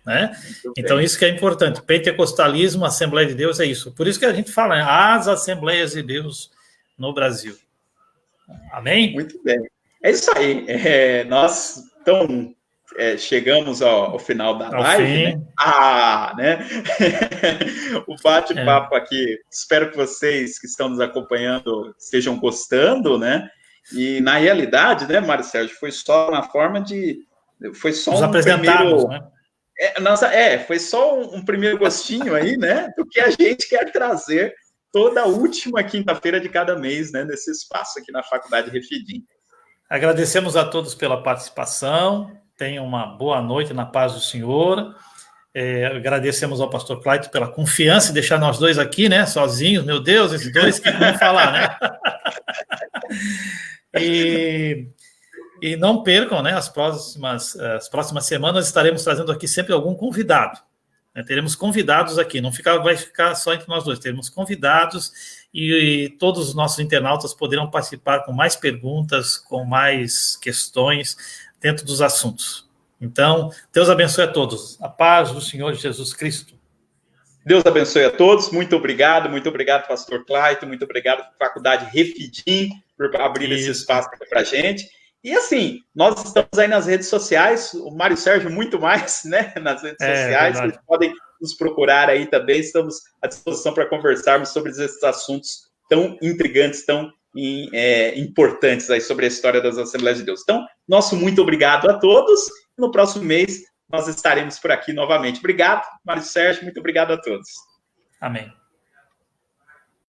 né? Então, isso que é importante. Pentecostalismo, Assembleia de Deus, é isso. Por isso que a gente fala, né? As Assembleias de Deus no Brasil. Amém? Muito bem. É isso aí. Nós, então, chegamos ao final da live, né? Né? O bate-papo aqui, espero que vocês que estão nos acompanhando estejam gostando, né? E, na realidade, né, Mário Sérgio, foi só uma forma de foi só Nos um apresentarmos, primeiro... né? Foi só um primeiro gostinho aí, né, do que a gente quer trazer toda a última quinta-feira de cada mês, né, nesse espaço aqui na Faculdade Refidim. Agradecemos a todos pela participação. Tenham uma boa noite na paz do Senhor. Agradecemos ao pastor Clayton pela confiança em deixar nós dois aqui, né, sozinhos. Meu Deus, esses dois que vão falar, né? E não percam, né, as próximas semanas estaremos trazendo aqui sempre algum convidado. Né? Teremos convidados aqui, vai ficar só entre nós dois, teremos convidados e todos os nossos internautas poderão participar com mais perguntas, com mais questões dentro dos assuntos. Então, Deus abençoe a todos. A paz do Senhor Jesus Cristo. Deus abençoe a todos. Muito obrigado, pastor Clayton, muito obrigado, Faculdade Refidim, por abrir esse espaço para a gente. E assim, nós estamos aí nas redes sociais, o Mário Sérgio muito mais, né, nas redes sociais, vocês podem nos procurar aí também, estamos à disposição para conversarmos sobre esses assuntos tão intrigantes, tão importantes aí sobre a história das Assembleias de Deus. Então, nosso muito obrigado a todos, no próximo mês nós estaremos por aqui novamente. Obrigado, Mário Sérgio, muito obrigado a todos. Amém.